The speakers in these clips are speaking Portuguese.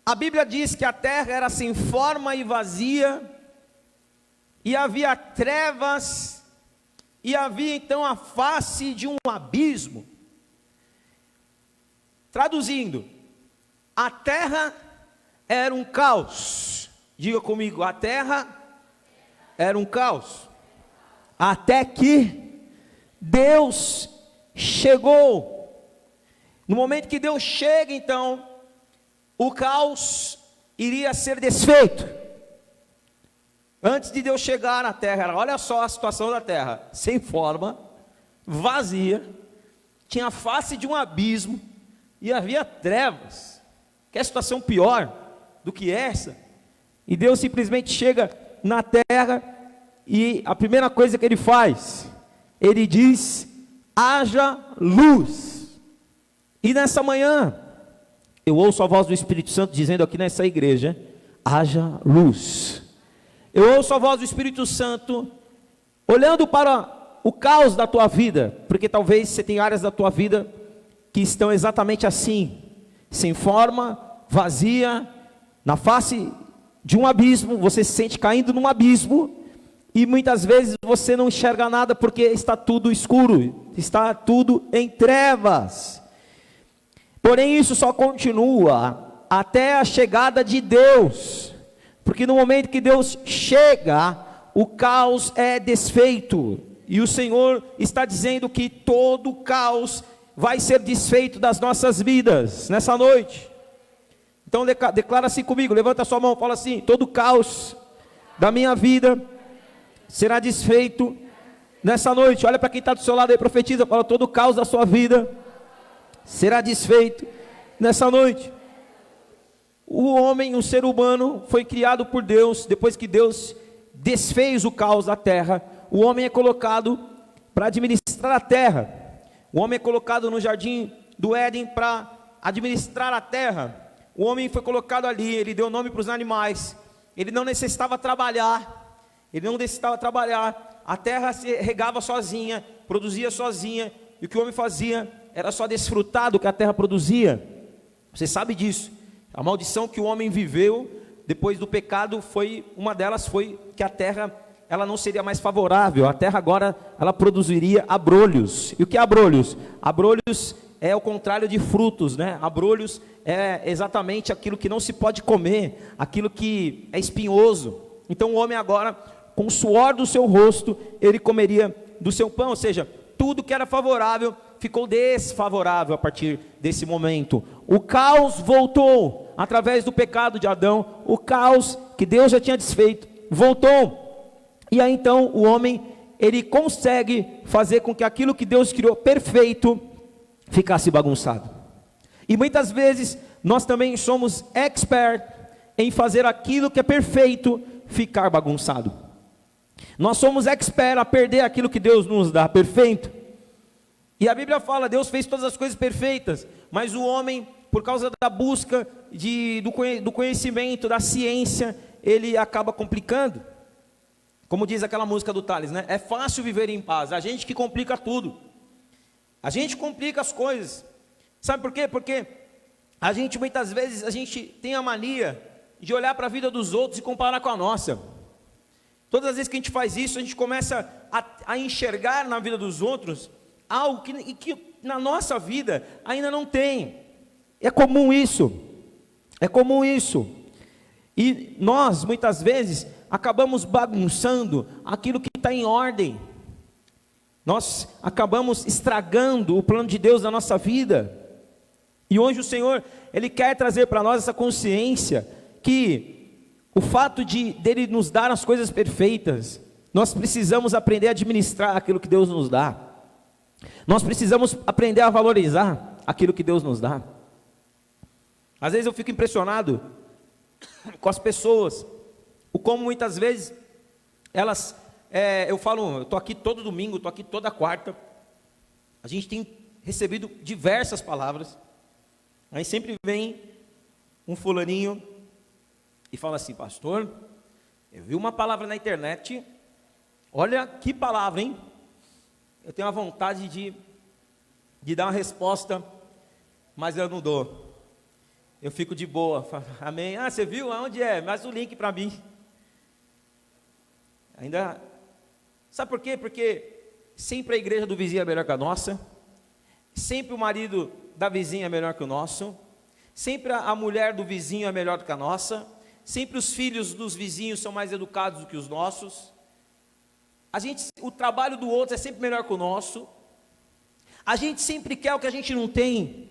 A Bíblia diz que a terra era sem forma e vazia, e havia trevas, e havia então a face de um abismo. Traduzindo, a terra era um caos. Diga comigo, a terra era um caos. Até que Deus chegou. No momento que Deus chega, então, o caos iria ser desfeito. Antes de Deus chegar na terra, olha só a situação da terra: sem forma, vazia, tinha a face de um abismo, e havia trevas. Que situação pior do que essa? E Deus simplesmente chega na terra, e a primeira coisa que Ele faz, Ele diz: haja luz. E nessa manhã, eu ouço a voz do Espírito Santo dizendo aqui nessa igreja: haja luz. Eu ouço a voz do Espírito Santo olhando para o caos da tua vida, porque talvez você tenha áreas da tua vida que estão exatamente assim, sem forma, vazia, na face de um abismo. Você se sente caindo num abismo, e muitas vezes você não enxerga nada, porque está tudo escuro, está tudo em trevas. Porém isso só continua até a chegada de Deus, porque no momento que Deus chega, o caos é desfeito, e o Senhor está dizendo que todo o caos vai ser desfeito das nossas vidas, nessa noite. Então declara assim comigo, levanta a sua mão, fala assim: todo o caos da minha vida será desfeito nessa noite. Olha para quem está do seu lado aí, profetiza, fala: todo o caos da sua vida será desfeito nessa noite. O homem, o ser humano, foi criado por Deus. Depois que Deus desfez o caos da terra, o homem é colocado para administrar a terra. O homem é colocado no jardim do Éden para administrar a terra. O homem foi colocado ali, ele deu nome para os animais. Ele não necessitava trabalhar. A terra se regava sozinha, produzia sozinha, e o que o homem fazia era só desfrutar do que a terra produzia. Você sabe disso. A maldição que o homem viveu depois do pecado uma delas foi que a terra, ela não seria mais favorável. A terra agora, ela produziria abrolhos. E o que é abrolhos? Abrolhos é o contrário de frutos, né? Abrolhos é exatamente aquilo que não se pode comer, aquilo que é espinhoso. Então o homem agora, com o suor do seu rosto, ele comeria do seu pão. Ou seja, tudo que era favorável ficou desfavorável a partir desse momento. O caos voltou através do pecado de Adão. O caos que Deus já tinha desfeito voltou. E aí então o homem, ele consegue fazer com que aquilo que Deus criou perfeito ficasse bagunçado. E muitas vezes nós também somos expert em fazer aquilo que é perfeito ficar bagunçado. Nós somos expert a perder aquilo que Deus nos dá perfeito. E a Bíblia fala: Deus fez todas as coisas perfeitas, mas o homem, por causa da busca do conhecimento, da ciência, ele acaba complicando. Como diz aquela música do Tales, né? É fácil viver em paz, a gente que complica tudo. A gente complica as coisas. Sabe por quê? Porque a gente, muitas vezes, a gente tem a mania de olhar para a vida dos outros e comparar com a nossa. Todas as vezes que a gente faz isso, a gente começa a enxergar na vida dos outros algo que na nossa vida ainda não tem. É comum isso. E nós, muitas vezes, acabamos bagunçando aquilo que está em ordem. Nós acabamos estragando o plano de Deus na nossa vida. E hoje o Senhor, Ele quer trazer para nós essa consciência que o fato dele nos dar as coisas perfeitas, nós precisamos aprender a administrar aquilo que Deus nos dá. Nós precisamos aprender a valorizar aquilo que Deus nos dá. Às vezes eu fico impressionado com as pessoas, o como muitas vezes elas, eu estou aqui todo domingo, estou aqui toda quarta, a gente tem recebido diversas palavras, aí sempre vem um fulaninho e fala assim: pastor, eu vi uma palavra na internet, olha que palavra, hein? Eu tenho a vontade de dar uma resposta, mas eu não dou. eu fico de boa. Amém. Ah, você viu? Aonde é? Mais o link para mim. Ainda. Sabe por quê? Porque sempre a igreja do vizinho é melhor que a nossa. Sempre o marido da vizinha é melhor que o nosso. Sempre a mulher do vizinho é melhor do que a nossa. Sempre os filhos dos vizinhos são mais educados do que os nossos. O trabalho do outro é sempre melhor que o nosso. A gente sempre quer o que a gente não tem.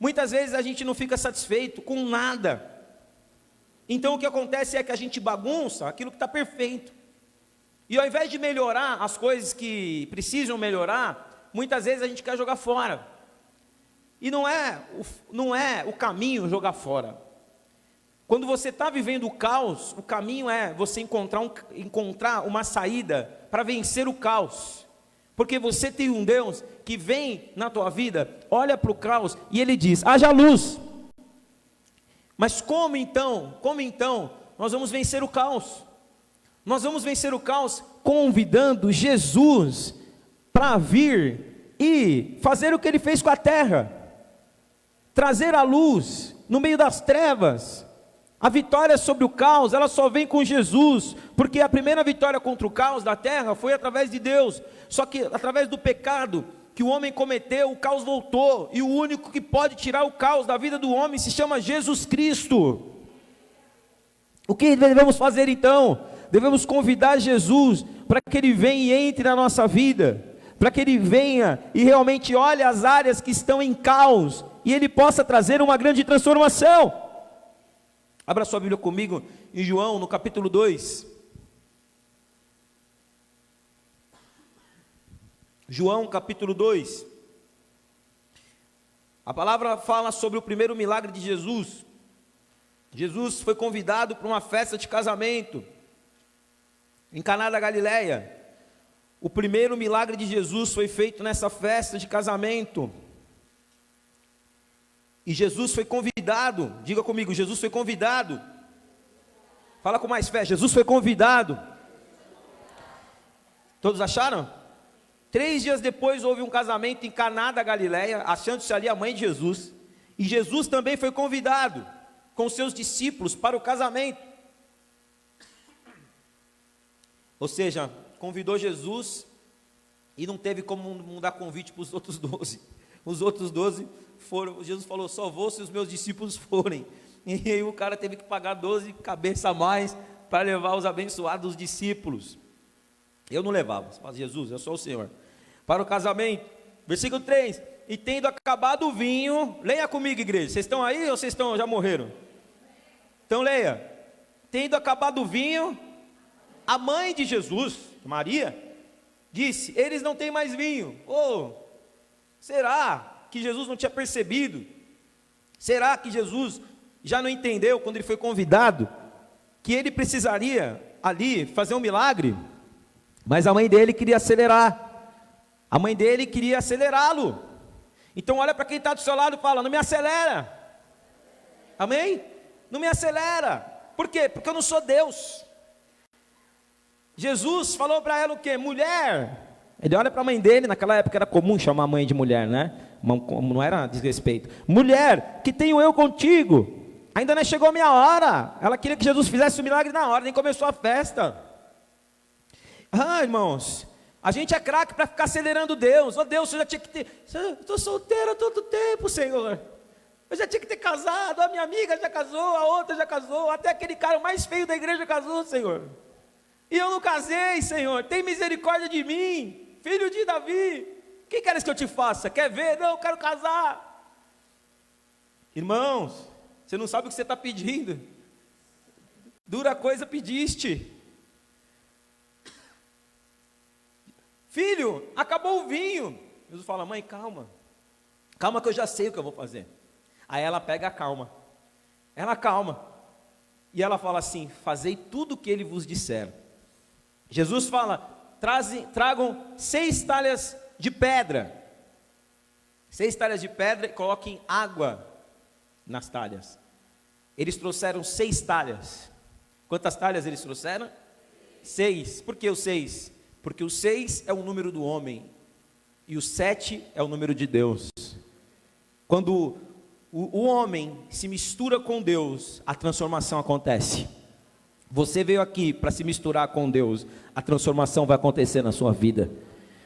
Muitas vezes a gente não fica satisfeito com nada. Então o que acontece é que a gente bagunça aquilo que está perfeito. E ao invés de melhorar as coisas que precisam melhorar, muitas vezes a gente quer jogar fora. E não é o caminho jogar fora. Quando você está vivendo o caos, o caminho é você encontrar uma saída para vencer o caos. Porque você tem um Deus que vem na tua vida, olha para o caos e Ele diz, haja luz. Mas como então nós vamos vencer o caos? Nós vamos vencer o caos convidando Jesus para vir e fazer o que Ele fez com a terra. Trazer a luz no meio das trevas. A vitória sobre o caos, ela só vem com Jesus, porque a primeira vitória contra o caos da terra foi através de Deus. Só que através do pecado que o homem cometeu, o caos voltou, e o único que pode tirar o caos da vida do homem se chama Jesus Cristo. O que devemos fazer então? Devemos convidar Jesus para que Ele venha e entre na nossa vida, para que Ele venha e realmente olhe as áreas que estão em caos, e Ele possa trazer uma grande transformação. Abra sua Bíblia comigo em João, no capítulo 2. João, capítulo 2. A palavra fala sobre o primeiro milagre de Jesus. Jesus foi convidado para uma festa de casamento em Caná da Galileia. O primeiro milagre de Jesus foi feito nessa festa de casamento. E Jesus foi convidado, diga comigo, Jesus foi convidado. Fala com mais fé, Jesus foi convidado. Todos acharam? 3 dias depois houve um casamento em Caná da Galileia, achando-se ali a mãe de Jesus. E Jesus também foi convidado com seus discípulos para o casamento. Ou seja, convidou Jesus e não teve como dar convite para os outros 12. Os outros 12 foram, Jesus falou, só vou se os meus discípulos forem. E aí o cara teve que pagar 12 cabeças a mais para levar os abençoados discípulos. Eu não levava, mas Jesus, é só o Senhor. Para o casamento, versículo 3, e tendo acabado o vinho, leia comigo, igreja, vocês estão aí ou vocês já morreram? Então leia, tendo acabado o vinho, a mãe de Jesus, Maria, disse, eles não têm mais vinho. Será que Jesus não tinha percebido? Será que Jesus já não entendeu quando ele foi convidado que ele precisaria ali fazer um milagre? Mas a mãe dele queria acelerar. A mãe dele queria acelerá-lo. Então olha para quem está do seu lado e fala, não me acelera. Amém? Não me acelera. Por quê? Porque eu não sou Deus. Jesus falou para ela o quê? Mulher. Ele olha para a mãe dele, naquela época era comum chamar a mãe de mulher, né? Não era desrespeito. Mulher, que tenho eu contigo? Ainda não chegou a minha hora. Ela queria que Jesus fizesse o milagre na hora, nem começou a festa. Irmãos, a gente é craque para ficar acelerando Deus. Deus, eu já tinha que ter. Eu estou solteira há tanto tempo, Senhor. Eu já tinha que ter casado. A minha amiga já casou, a outra já casou. Até aquele cara mais feio da igreja casou, Senhor. E eu não casei, Senhor. Tem misericórdia de mim. Filho de Davi, o que queres que eu te faça? Quer ver? Não, eu quero casar. Irmãos, você não sabe o que você está pedindo. Dura coisa pediste. Filho, acabou o vinho. Jesus fala, mãe, calma. Calma que eu já sei o que eu vou fazer. Aí ela pega a calma. Ela calma. E ela fala assim, fazei tudo o que ele vos disser. Jesus fala, tragam 6 talhas de pedra. 6 talhas de pedra e coloquem água nas talhas. Eles trouxeram 6 talhas. Quantas talhas eles trouxeram? 6. Por que o 6? Porque o 6 é o número do homem e o 7 é o número de Deus. Quando o homem se mistura com Deus, a transformação acontece. Você veio aqui para se misturar com Deus, a transformação vai acontecer na sua vida.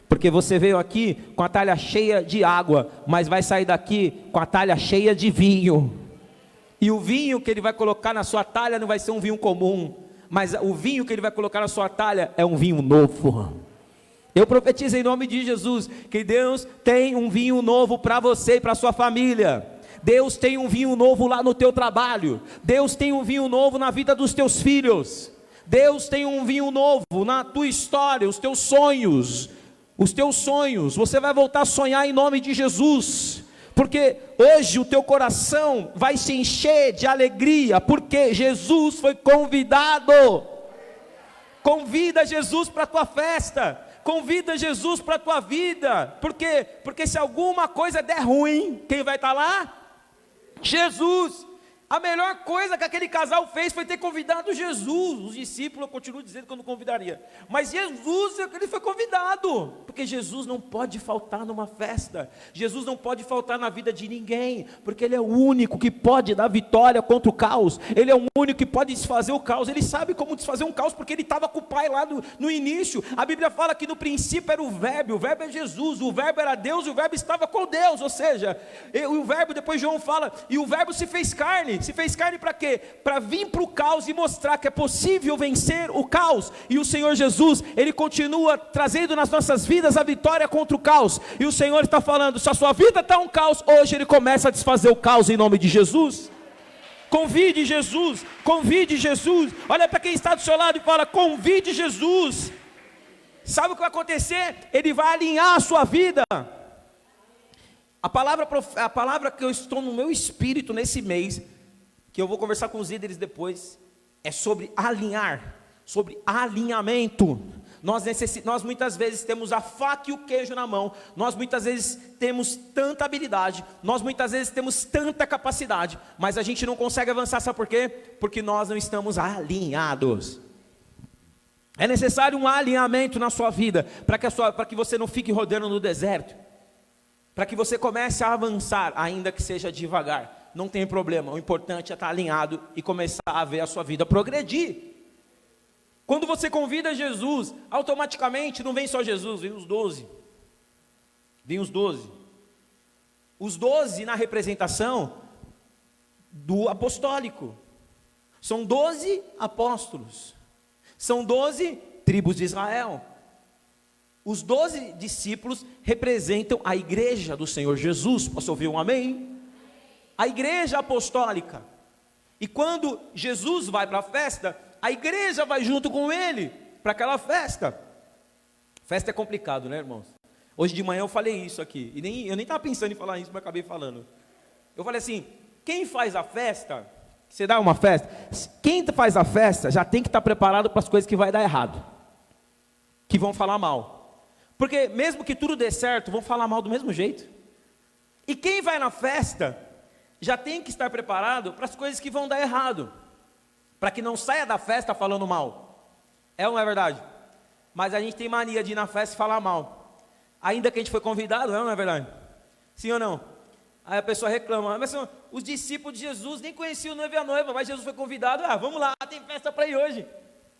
Porque você veio aqui com a talha cheia de água, mas vai sair daqui com a talha cheia de vinho. E o vinho que ele vai colocar na sua talha não vai ser um vinho comum, mas o vinho que ele vai colocar na sua talha é um vinho novo. Eu profetizo em nome de Jesus, que Deus tem um vinho novo para você e para a sua família. Deus tem um vinho novo lá no teu trabalho. Deus tem um vinho novo na vida dos teus filhos. Deus tem um vinho novo na tua história, os teus sonhos. Os teus sonhos, você vai voltar a sonhar em nome de Jesus. Porque hoje o teu coração vai se encher de alegria, porque Jesus foi convidado. Convida Jesus para a tua festa. Convida Jesus para a tua vida. Por quê? Porque se alguma coisa der ruim, quem vai estar lá? Jesus. A melhor coisa que aquele casal fez foi ter convidado Jesus. Os discípulos, eu continuo dizendo que eu não convidaria, mas Jesus, ele foi convidado, porque Jesus não pode faltar numa festa, Jesus não pode faltar na vida de ninguém, porque Ele é o único que pode dar vitória contra o caos, Ele é o único que pode desfazer o caos, Ele sabe como desfazer um caos, porque Ele estava com o Pai lá no início. A Bíblia fala que no princípio era o Verbo é Jesus, o Verbo era Deus e o Verbo estava com Deus, ou seja, o Verbo, depois João fala, e o Verbo se fez carne para quê? Para vir para o caos e mostrar que é possível vencer o caos. E o Senhor Jesus, Ele continua trazendo nas nossas vidas a vitória contra o caos. E o Senhor está falando, se a sua vida está um caos, hoje Ele começa a desfazer o caos em nome de Jesus. Convide Jesus, convide Jesus. Olha para quem está do seu lado e fala, convide Jesus. Sabe o que vai acontecer? Ele vai alinhar a sua vida. A palavra que eu estou no meu espírito nesse mês, que eu vou conversar com os líderes depois, é sobre alinhar, sobre alinhamento. Nós muitas vezes temos a faca e o queijo na mão, nós muitas vezes temos tanta habilidade, nós muitas vezes temos tanta capacidade, mas a gente não consegue avançar, sabe por quê? Porque nós não estamos alinhados. É necessário um alinhamento na sua vida, para que você não fique rodando no deserto, para que você comece a avançar, ainda que seja devagar. Não tem problema, o importante é estar alinhado e começar a ver a sua vida progredir. Quando você convida Jesus, automaticamente não vem só Jesus, vem os 12. Vem os 12. Os 12 na representação do apostólico. São 12 apóstolos. São 12 tribos de Israel. Os 12 discípulos representam a igreja do Senhor Jesus. Posso ouvir um amém? A igreja apostólica. E quando Jesus vai para a festa, a igreja vai junto com ele para aquela festa. Festa é complicado, né, irmãos? Hoje de manhã eu falei isso aqui, e eu nem estava pensando em falar isso, mas acabei falando. Eu falei assim, quem faz a festa, você dá uma festa, quem faz a festa já tem que estar preparado para as coisas que vai dar errado, que vão falar mal. Porque mesmo que tudo dê certo, vão falar mal do mesmo jeito. E quem vai na festa já tem que estar preparado para as coisas que vão dar errado, para que não saia da festa falando mal. É ou não é verdade? Mas a gente tem mania de ir na festa e falar mal, ainda que a gente foi convidado, é ou não é verdade? Sim ou não? Aí a pessoa reclama, mas os discípulos de Jesus nem conheciam o noivo e a noiva, mas Jesus foi convidado, vamos lá, tem festa para ir hoje.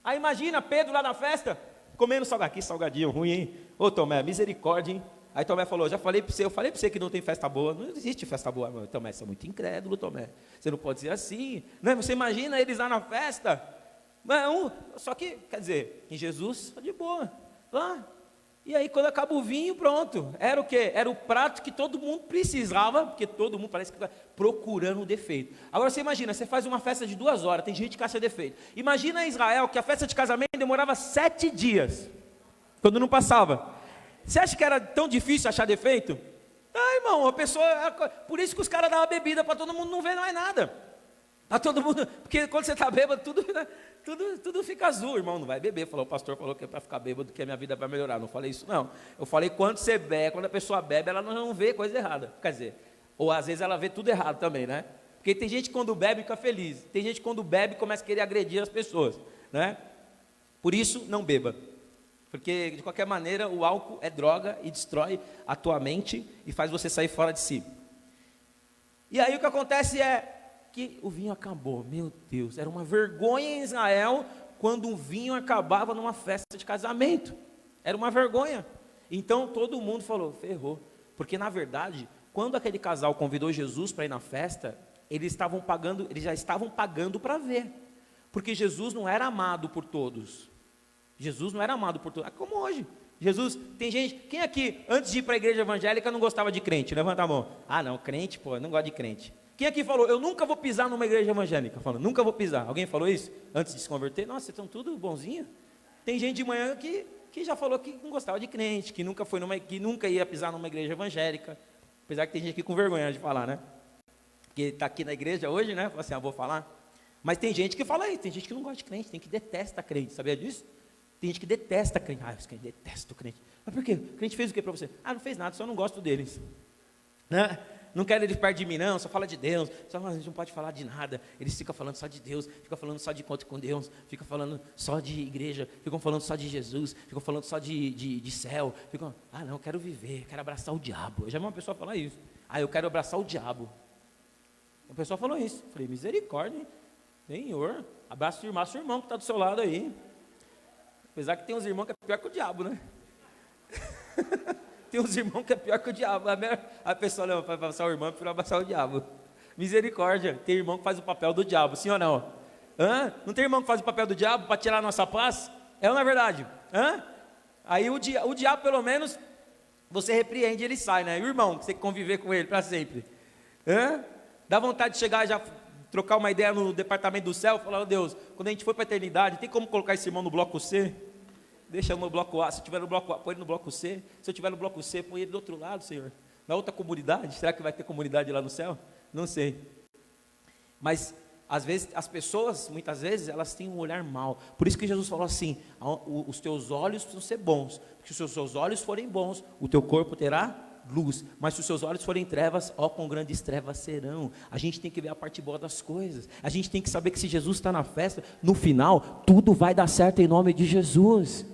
Aí imagina Pedro lá na festa, comendo salgadinho, que salgadinho ruim, hein? Ô Tomé, misericórdia, hein? Aí Tomé falou, eu falei para você que não tem festa boa. Não existe festa boa. Tomé, você é muito incrédulo, Tomé. Você não pode dizer assim. Não, você imagina eles lá na festa. Só que, quer dizer, em Jesus, de boa. Lá. E aí quando acaba o vinho, pronto. Era o quê? Era o prato que todo mundo precisava, porque todo mundo parece que está procurando um defeito. Agora você imagina, você faz uma festa de 2 horas, tem gente que acha defeito. Imagina em Israel que a festa de casamento demorava 7 dias. Quando não passava. Você acha que era tão difícil achar defeito? Irmão, a pessoa... Por isso que os caras davam bebida para todo mundo não ver mais nada. Para todo mundo... Porque quando você está bêbado, tudo fica azul, irmão. Não vai beber. O pastor falou que é para ficar bêbado que a minha vida vai melhorar. Não falei isso, não. Eu falei quando você bebe, quando a pessoa bebe, ela não vê coisa errada. Quer dizer, ou às vezes ela vê tudo errado também, né? Porque tem gente que quando bebe fica feliz. Tem gente que quando bebe começa a querer agredir as pessoas, né? Por isso, não beba. Porque, de qualquer maneira, o álcool é droga e destrói a tua mente e faz você sair fora de si. E aí o que acontece é que o vinho acabou. Meu Deus, era uma vergonha em Israel quando um vinho acabava numa festa de casamento. Era uma vergonha. Então todo mundo falou, ferrou. Porque na verdade, quando aquele casal convidou Jesus para ir na festa, eles já estavam pagando para ver. Porque Jesus não era amado por todos. Jesus não era amado por todos. É como hoje. Jesus, tem gente, quem aqui, antes de ir para a igreja evangélica, não gostava de crente? Levanta a mão. Ah não, crente, pô, eu não gosto de crente. Quem aqui falou, eu nunca vou pisar numa igreja evangélica? Falando, nunca vou pisar. Alguém falou isso? Antes de se converter? Nossa, vocês estão tudo bonzinho. Tem gente de manhã que já falou que não gostava de crente, que nunca ia pisar numa igreja evangélica. Apesar que tem gente aqui com vergonha de falar, né? Porque está aqui na igreja hoje, né? Fala assim, vou falar. Mas tem gente que fala isso, tem gente que não gosta de crente, tem que detesta crente, sabia disso? Tem gente que detesta crente. Ah, eu detesto crente. Mas por quê? O crente fez o que para você? Ah, não fez nada, só não gosto deles. Né? Não quero eles perto de mim não, só fala de Deus. A gente não pode falar de nada. Eles ficam falando só de Deus, ficam falando só de encontro com Deus, ficam falando só de igreja, ficam falando só de Jesus, ficam falando só de céu. Ah não, eu quero viver, quero abraçar o diabo. Eu já vi uma pessoa falar isso. Ah, eu quero abraçar o diabo. Uma pessoa falou isso. Eu falei, misericórdia, hein? Senhor, abraça seu irmão que está do seu lado aí. Apesar que tem uns irmãos que é pior que o diabo, né? Tem uns irmãos que é pior que o diabo. A pessoa leva para abraçar o irmão, para abraçar o diabo. Misericórdia, tem irmão que faz o papel do diabo, sim ou não? Hã? Não tem irmão que faz o papel do diabo para tirar a nossa paz? É ou não é verdade? Hã? Aí o diabo, pelo menos, você repreende e ele sai, né? E o irmão, que você conviver com ele para sempre. Hã? Dá vontade de chegar e já trocar uma ideia no departamento do céu, falar, oh, Deus, quando a gente for para a eternidade, tem como colocar esse irmão no bloco C? Deixa no bloco A, se tiver no bloco A, põe ele no bloco C. Se eu tiver no bloco C, põe ele do outro lado, Senhor. Na outra comunidade, será que vai ter comunidade lá no céu? Não sei. Mas, às vezes, as pessoas, muitas vezes, elas têm um olhar mau. Por isso que Jesus falou assim, os teus olhos precisam ser bons, porque se os seus olhos forem bons, o teu corpo terá luz, mas se os seus olhos forem trevas, ó, quão grandes trevas serão. A gente tem que ver a parte boa das coisas, a gente tem que saber que se Jesus está na festa, no final, tudo vai dar certo em nome de Jesus.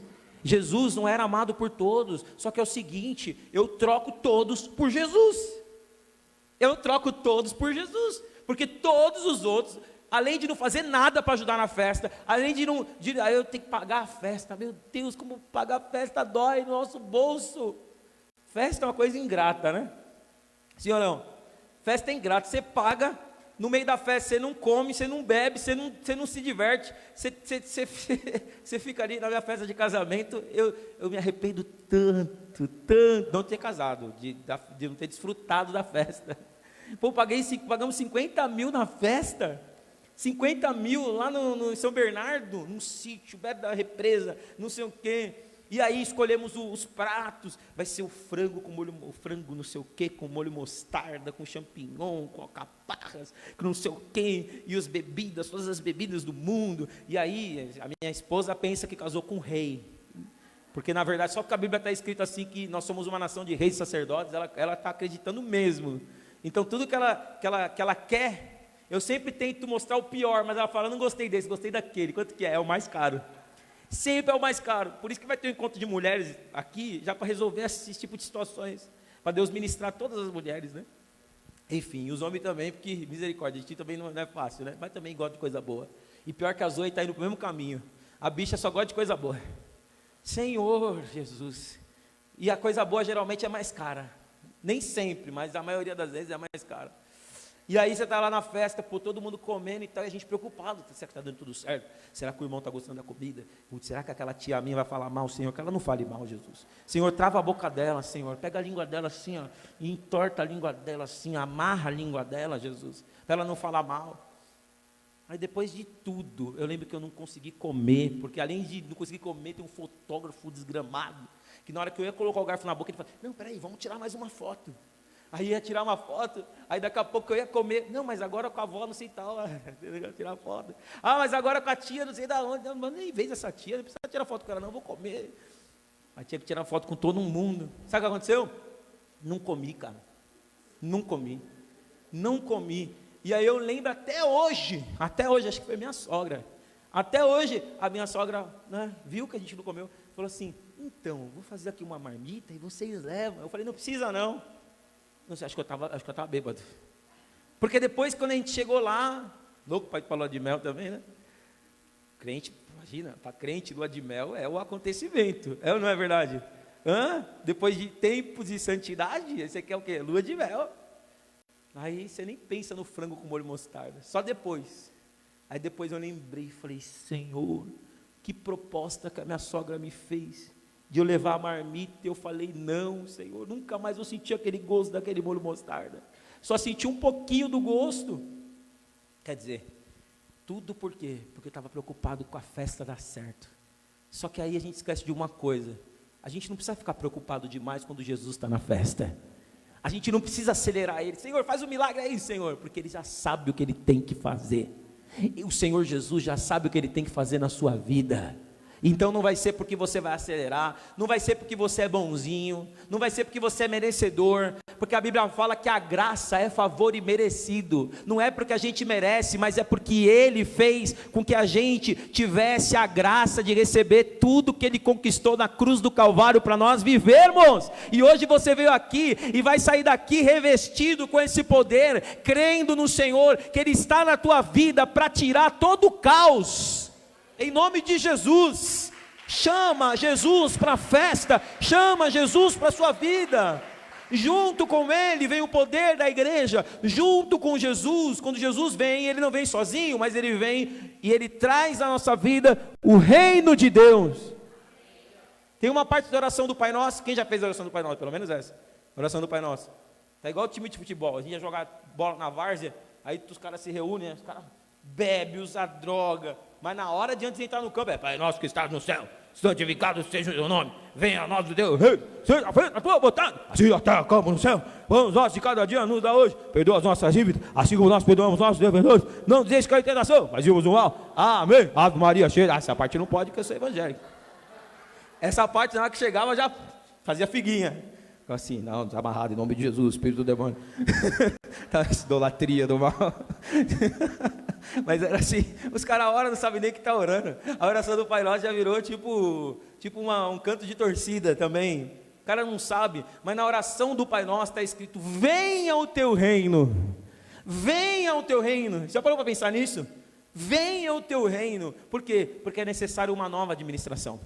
Jesus não era amado por todos, só que é o seguinte, eu troco todos por Jesus, porque todos os outros, além de não fazer nada para ajudar na festa, além de não, eu tenho que pagar a festa, meu Deus, como pagar a festa dói no nosso bolso. Festa é uma coisa ingrata, né? Sim ou não? Festa é ingrata, você paga, no meio da festa você não come, você não bebe, você não se diverte, você fica ali na minha festa de casamento, eu me arrependo tanto, de não ter casado, de não ter desfrutado da festa. Pô, pagamos 50 mil na festa, 50 mil lá no São Bernardo, num sítio, perto da represa, não sei o quê. E aí escolhemos os pratos, vai ser o frango não sei o que, com molho mostarda, com champignon, com alcaparras, com não sei o que, e as bebidas, todas as bebidas do mundo. E aí a minha esposa pensa que casou com um rei, porque na verdade só porque a Bíblia está escrito assim, que nós somos uma nação de reis e sacerdotes, ela está acreditando mesmo. Então tudo que ela quer, eu sempre tento mostrar o pior, mas ela fala, não gostei desse, gostei daquele. Quanto que é? É o mais caro. Sempre é o mais caro. Por isso que vai ter um encontro de mulheres aqui, já para resolver esse tipo de situações, para Deus ministrar todas as mulheres, né? Enfim, e os homens também, porque misericórdia, a gente também não é fácil, né? Mas também gosta de coisa boa. E pior que as 8 está indo para o mesmo caminho. A bicha só gosta de coisa boa. Senhor Jesus. E a coisa boa geralmente é mais cara. Nem sempre, mas a maioria das vezes é mais cara. E aí você está lá na festa, pô, todo mundo comendo e tal, e a gente preocupado, será que está dando tudo certo? Será que o irmão está gostando da comida? Putz, será que aquela tia minha vai falar mal, Senhor? Que ela não fale mal, Jesus. Senhor, trava a boca dela, Senhor, pega a língua dela assim, ó, e entorta a língua dela assim, amarra a língua dela, Jesus, para ela não falar mal. Aí depois de tudo, eu lembro que eu não consegui comer, porque além de não conseguir comer, tem um fotógrafo desgramado, que na hora que eu ia colocar o garfo na boca, ele falou, não, peraí, vamos tirar mais uma foto. Aí ia tirar uma foto, aí daqui a pouco eu ia comer, não, mas agora com a avó não sei tal, tirar foto. Ah, mas agora com a tia não sei da onde, não, nem vejo essa tia, não precisa tirar foto com ela não, vou comer. Aí tinha que tirar foto com todo mundo. Sabe o que aconteceu? Não comi, cara, não comi. E aí eu lembro até hoje, acho que foi minha sogra, até hoje a minha sogra, né, viu que a gente não comeu, falou assim, então, vou fazer aqui uma marmita e vocês levam. Eu falei, não precisa não. Não sei, acho que eu estava bêbado. Porque depois, quando a gente chegou lá, louco para ir para lua de mel também, né? Crente, imagina, para crente, lua de mel é o acontecimento, é ou não é verdade? Depois de tempos de santidade, você quer o quê? Lua de mel. Aí você nem pensa no frango com molho mostarda, só depois. Aí depois eu lembrei, falei, Senhor, que proposta que a minha sogra me fez, de eu levar a marmita. Eu falei, não, Senhor, nunca mais eu senti aquele gosto daquele molho mostarda, só senti um pouquinho do gosto. Quer dizer, tudo por quê? Porque eu estava preocupado com a festa dar certo. Só que aí a gente esquece de uma coisa, a gente não precisa ficar preocupado demais quando Jesus está na festa. A gente não precisa acelerar ele, Senhor, faz um milagre aí, Senhor, porque ele já sabe o que ele tem que fazer. E o Senhor Jesus já sabe o que ele tem que fazer na sua vida. Então não vai ser porque você vai acelerar, não vai ser porque você é bonzinho, não vai ser porque você é merecedor, porque a Bíblia fala que a graça é favor imerecido, não é porque a gente merece, mas é porque Ele fez com que a gente tivesse a graça de receber tudo que Ele conquistou na cruz do Calvário para nós vivermos. E hoje você veio aqui e vai sair daqui revestido com esse poder, crendo no Senhor, que Ele está na tua vida para tirar todo o caos. Em nome de Jesus, chama Jesus para a festa, chama Jesus para a sua vida. Junto com Ele vem o poder da igreja, junto com Jesus. Quando Jesus vem, Ele não vem sozinho, mas Ele vem e Ele traz à nossa vida o reino de Deus. Tem uma parte da oração do Pai Nosso, quem já fez a oração do Pai Nosso? Pelo menos essa, oração do Pai Nosso. Está igual o time de futebol, a gente ia jogar bola na várzea, aí os caras se reúnem, os caras bebem, usam droga, mas na hora de antes de entrar no campo, Pai Nosso que estás no céu, santificado seja o teu nome, venha a nós o Deus, seja feita a tua vontade, assim até como no céu, vamos nós de cada dia nos dá hoje, perdoa as nossas dívidas, assim como nós perdoamos nossos devedores, não nos deixes cair em tentação, mas vimos o mal, amém, Ave Maria cheia, essa parte não pode porque eu sou evangélico, essa parte na hora que chegava já fazia figuinha, assim, não, desamarrado em nome de Jesus, espírito do demônio, tá, essa idolatria do mal, mas era assim, os caras a hora não sabem nem que está orando, a oração do Pai Nosso já virou tipo um canto de torcida também, o cara não sabe, mas na oração do Pai Nosso está escrito, venha o teu reino, venha o teu reino, já parou para pensar nisso? Venha o teu reino, por quê? Porque é necessário uma nova administração,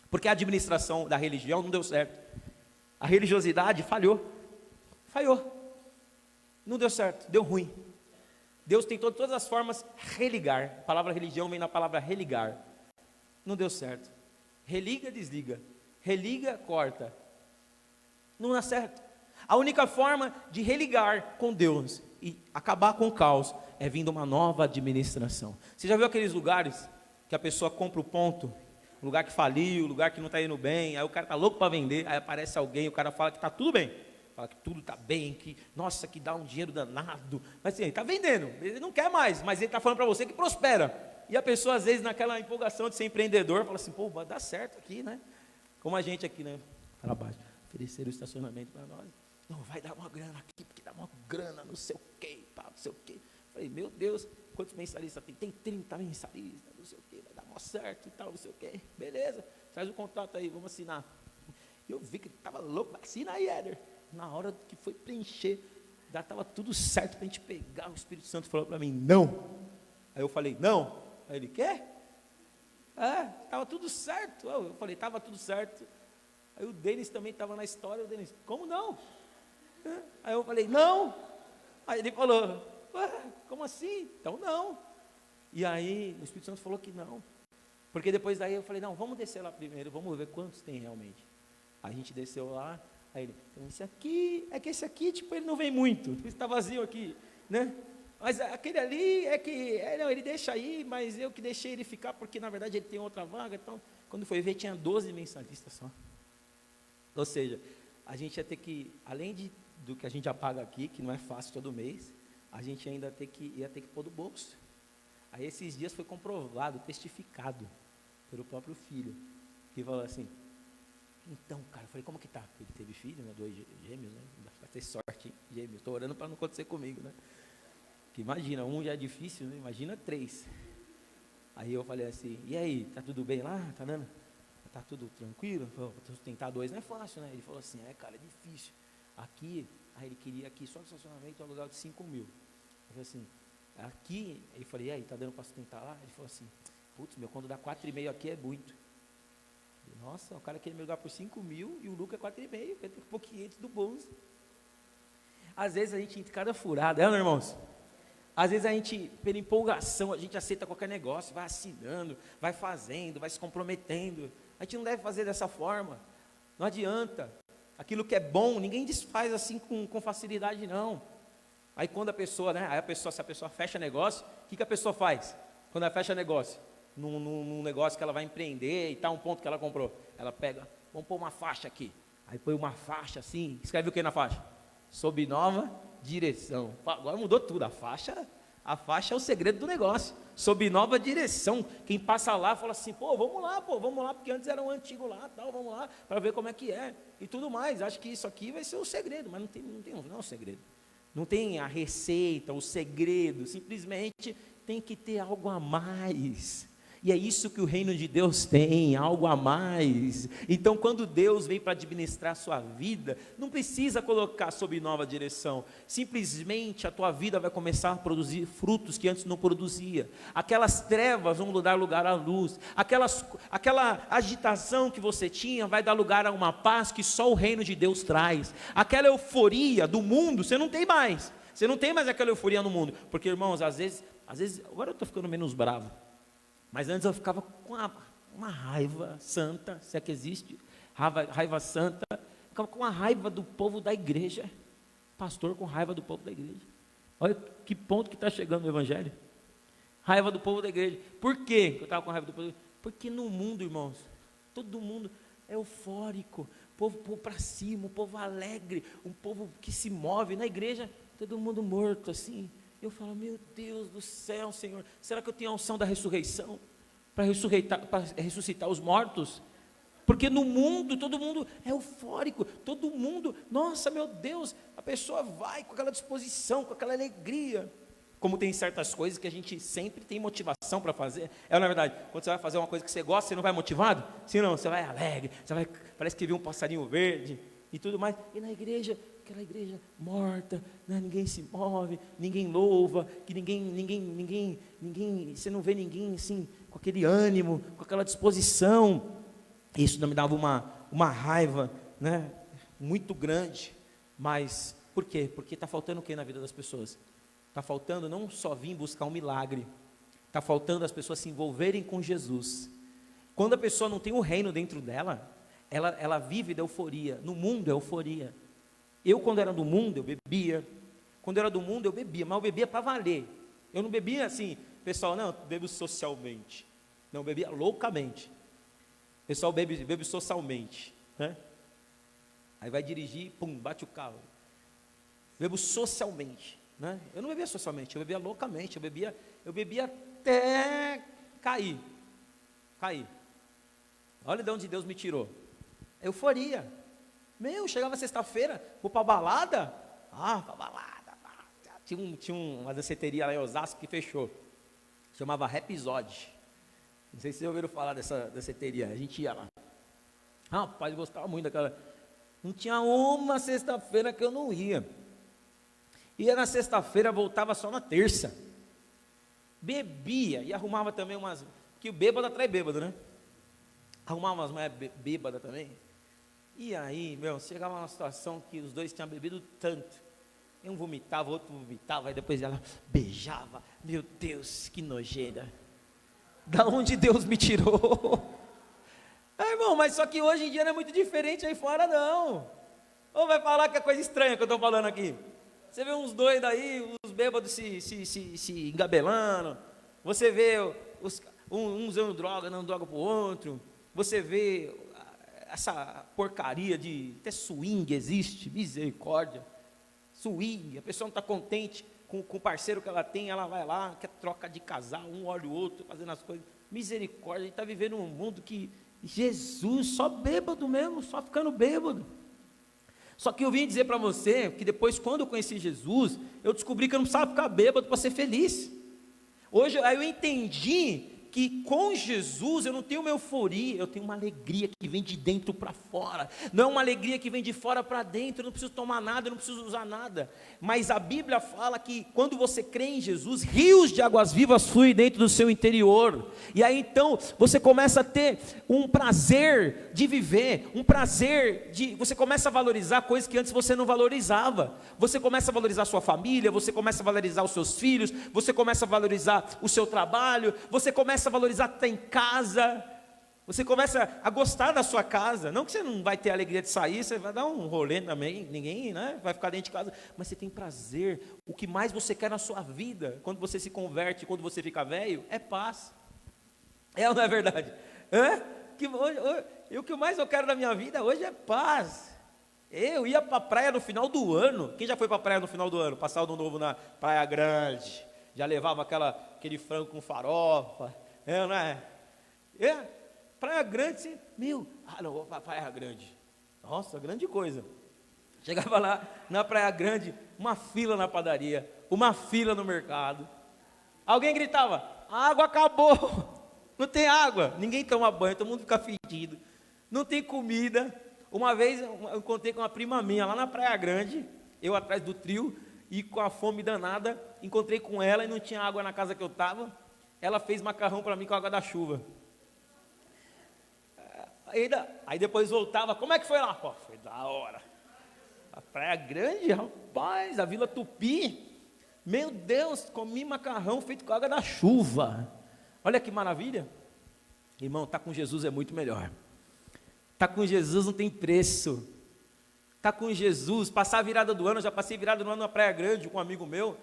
porque a administração da religião não deu certo, a religiosidade falhou, não deu certo, deu ruim. Deus tentou de todas as formas religar, a palavra religião vem na palavra religar, não deu certo, religa, desliga, religa, corta, não dá certo. A única forma de religar com Deus e acabar com o caos é vindo uma nova administração. Você já viu aqueles lugares que a pessoa compra o ponto, lugar que faliu, lugar que não está indo bem, aí o cara está louco para vender, aí aparece alguém, o cara fala que está tudo bem, fala que tudo está bem, que nossa, que dá um dinheiro danado, mas assim, ele está vendendo, ele não quer mais, mas ele está falando para você que prospera, e a pessoa às vezes naquela empolgação de ser empreendedor, fala assim, pô, vai dar certo aqui, né, como a gente aqui, né, para baixo, oferecer o estacionamento para nós, não, vai dar uma grana aqui, porque dá uma grana, não sei o que, não sei o que, falei, meu Deus, quantos mensaristas tem? Tem 30 mensaristas, não sei o que, vai dar mó certo e tal, não sei o que, beleza, traz o contato aí, vamos assinar, eu vi que ele estava louco, assina aí, Éder. Na hora que foi preencher, já estava tudo certo para a gente pegar, o Espírito Santo falou para mim, não. Aí eu falei, não. Aí ele, quer? Estava tudo certo. Eu falei, estava tudo certo. Aí o Denis também estava na história, o Denis, como não? Aí eu falei, não. Aí ele falou, como assim? Então não. E aí o Espírito Santo falou que não. Porque depois daí eu falei, não, vamos descer lá primeiro, vamos ver quantos tem realmente. Aí a gente desceu lá, aí ele, esse aqui, é que esse aqui, tipo, ele não vem muito, está vazio aqui, né? Mas aquele ali, não, ele deixa aí, mas eu que deixei ele ficar, porque na verdade ele tem outra vaga, então, quando foi ver, tinha 12 mensalistas só. Ou seja, a gente ia ter que, além do que a gente já paga aqui, que não é fácil todo mês, a gente ainda ia ter que pôr do bolso. Aí esses dias foi comprovado, testificado, pelo próprio filho, que falou assim, então, cara, eu falei, como que tá? Ele teve filho, né? 2 gêmeos, né? Vai ter sorte, gêmeos. Estou orando para não acontecer comigo, né? Que imagina, 1 já é difícil, né? Imagina 3. Aí eu falei assim, e aí, tá tudo bem lá? Tá dando? Tá tudo tranquilo? Tentar 2 não é fácil, né? Ele falou assim, cara, é difícil. Aqui, aí ele queria aqui só no estacionamento um aluguel de 5 mil. Eu falei assim, aqui, aí eu falei, e aí, tá dando para sustentar lá? Ele falou assim, putz, meu, quando dá 4,5 aqui é muito. Eu falei, nossa, o cara queria me alugar por 5 mil e o lucro é 4,5, eu tenho por 500 do bolso. Às vezes a gente entra em cada furada, não, irmãos? Às vezes a gente, pela empolgação, a gente aceita qualquer negócio, vai assinando, vai fazendo, vai se comprometendo. A gente não deve fazer dessa forma, não adianta. Aquilo que é bom, ninguém desfaz assim com facilidade, não. Aí quando a pessoa, né, se a pessoa fecha negócio, o que a pessoa faz? Quando ela fecha negócio, num negócio que ela vai empreender e tal, um ponto que ela comprou, ela pega, vamos pôr uma faixa aqui. Aí põe uma faixa assim, escreve o que na faixa? Sob nova direção. Agora mudou tudo, a faixa é o segredo do negócio. Sob nova direção. Quem passa lá fala assim, vamos lá, porque antes era um antigo lá, tal, vamos lá, para ver como é que é, e tudo mais. Acho que isso aqui vai ser o segredo, mas não é o segredo. Não tem a receita, o segredo, simplesmente tem que ter algo a mais. E é isso que o reino de Deus tem, algo a mais. Então, quando Deus vem para administrar a sua vida, não precisa colocar sob nova direção. Simplesmente a tua vida vai começar a produzir frutos que antes não produzia. Aquelas trevas vão dar lugar à luz. Aquela agitação que você tinha vai dar lugar a uma paz que só o reino de Deus traz. Aquela euforia do mundo, você não tem mais. Você não tem mais aquela euforia no mundo. Porque, irmãos, às vezes agora eu estou ficando menos bravo. Mas antes eu ficava com uma raiva santa, se é que existe, raiva santa, ficava com uma raiva do povo da igreja, pastor com raiva do povo da igreja. Olha que ponto que está chegando o evangelho, raiva do povo da igreja. Por quê que eu estava com raiva do povo da igreja? Porque no mundo, irmãos, todo mundo é eufórico, povo para cima, um povo alegre, um povo que se move. Na igreja, todo mundo morto assim. Eu falo, meu Deus do céu, Senhor, será que eu tenho a unção da ressurreição para ressuscitar os mortos? Porque no mundo, todo mundo é eufórico, todo mundo, nossa, meu Deus, a pessoa vai com aquela disposição, com aquela alegria. Como tem certas coisas que a gente sempre tem motivação para fazer. Na verdade, quando você vai fazer uma coisa que você gosta, você não vai motivado? Sim, não, você vai alegre, parece que viu um passarinho verde e tudo mais. E na igreja, aquela igreja morta, né? Ninguém se move, ninguém louva, que ninguém, você não vê ninguém assim, com aquele ânimo, com aquela disposição. Isso me dava uma raiva, né, muito grande. Mas por quê? Porque está faltando o que na vida das pessoas? Está faltando não só vir buscar um milagre, está faltando as pessoas se envolverem com Jesus. Quando a pessoa não tem o reino dentro dela, ela vive da euforia. No mundo é euforia. Eu, quando era do mundo, eu bebia. Quando eu era do mundo, eu bebia, mas eu bebia para valer. Eu não bebia assim, pessoal, não, eu bebo socialmente. Não, eu bebia loucamente. Pessoal bebe socialmente, né? Aí vai dirigir, pum, bate o carro. Bebo socialmente, né? Eu não bebia socialmente, eu bebia loucamente. Eu bebia até cair. Olha de onde Deus me tirou. Euforia. Chegava sexta-feira, vou para balada. Para balada. Tinha uma danceteria lá em Osasco que fechou. Chamava Rhapsody. Não sei se vocês ouviram falar dessa danceteria. A gente ia lá. Rapaz, eu gostava muito daquela. Não tinha uma sexta-feira que eu não ia. Ia na sexta-feira, voltava só na terça. Bebia e arrumava também umas. Que o bêbado atrai bêbado, né? Arrumava umas mulheres bêbadas também. E aí, chegava uma situação que os dois tinham bebido tanto. Um vomitava, o outro vomitava, aí depois ela beijava. Meu Deus, que nojeira. Da onde Deus me tirou? Irmão, mas só que hoje em dia não é muito diferente aí fora, não. Ou vai falar que é coisa estranha que eu estou falando aqui? Você vê uns doidos aí, os bêbados se engabelando. Você vê uns usando droga, dando droga para o outro. Você vê essa porcaria de até swing existe, misericórdia. Swing, a pessoa não está contente com o parceiro que ela tem, ela vai lá, quer troca de casal, um olha o outro, fazendo as coisas. Misericórdia, a gente está vivendo um mundo que Jesus, só bêbado mesmo, só ficando bêbado. Só que eu vim dizer para você que depois, quando eu conheci Jesus, eu descobri que eu não precisava ficar bêbado para ser feliz. Hoje, aí eu entendi que com Jesus eu não tenho uma euforia, eu tenho uma alegria que vem de dentro para fora. Não é uma alegria que vem de fora para dentro, eu não preciso tomar nada, eu não preciso usar nada. Mas a Bíblia fala que quando você crê em Jesus, rios de águas vivas fluem dentro do seu interior. E aí então você começa a ter um prazer de viver, um prazer de... Você começa a valorizar coisas que antes você não valorizava. Você começa a valorizar a sua família, você começa a valorizar os seus filhos, você começa a valorizar o seu trabalho, você começa a valorizar estar em casa, você começa a gostar da sua casa. Não que você não vai ter a alegria de sair, você vai dar um rolê também, ninguém, né, vai ficar dentro de casa, mas você tem prazer. O que mais você quer na sua vida, quando você se converte, quando você fica velho, é paz. É ou não é verdade? O que mais eu quero na minha vida hoje é paz. Eu ia para a praia no final do ano. Quem já foi para a praia no final do ano? Passar o ano novo na Praia Grande, já levava aquele frango com farofa, não é? Praia Grande, não, vou para a Praia Grande. Nossa, grande coisa. Chegava lá na Praia Grande, uma fila na padaria, uma fila no mercado. Alguém gritava: a água acabou. Não tem água, ninguém toma banho, todo mundo fica fedido. Não tem comida. Uma vez eu encontrei com uma prima minha lá na Praia Grande, eu atrás do trio, e com a fome danada, encontrei com ela e não tinha água na casa que eu estava. Ela fez macarrão para mim com água da chuva. Aí depois voltava: como é que foi lá? Pô, foi da hora. A Praia Grande, rapaz, a Vila Tupi. Meu Deus, comi macarrão feito com água da chuva. Olha que maravilha. Irmão, estar com Jesus é muito melhor. Estar com Jesus não tem preço. Estar com Jesus, passar a virada do ano, eu já passei virada do ano na Praia Grande com um amigo meu,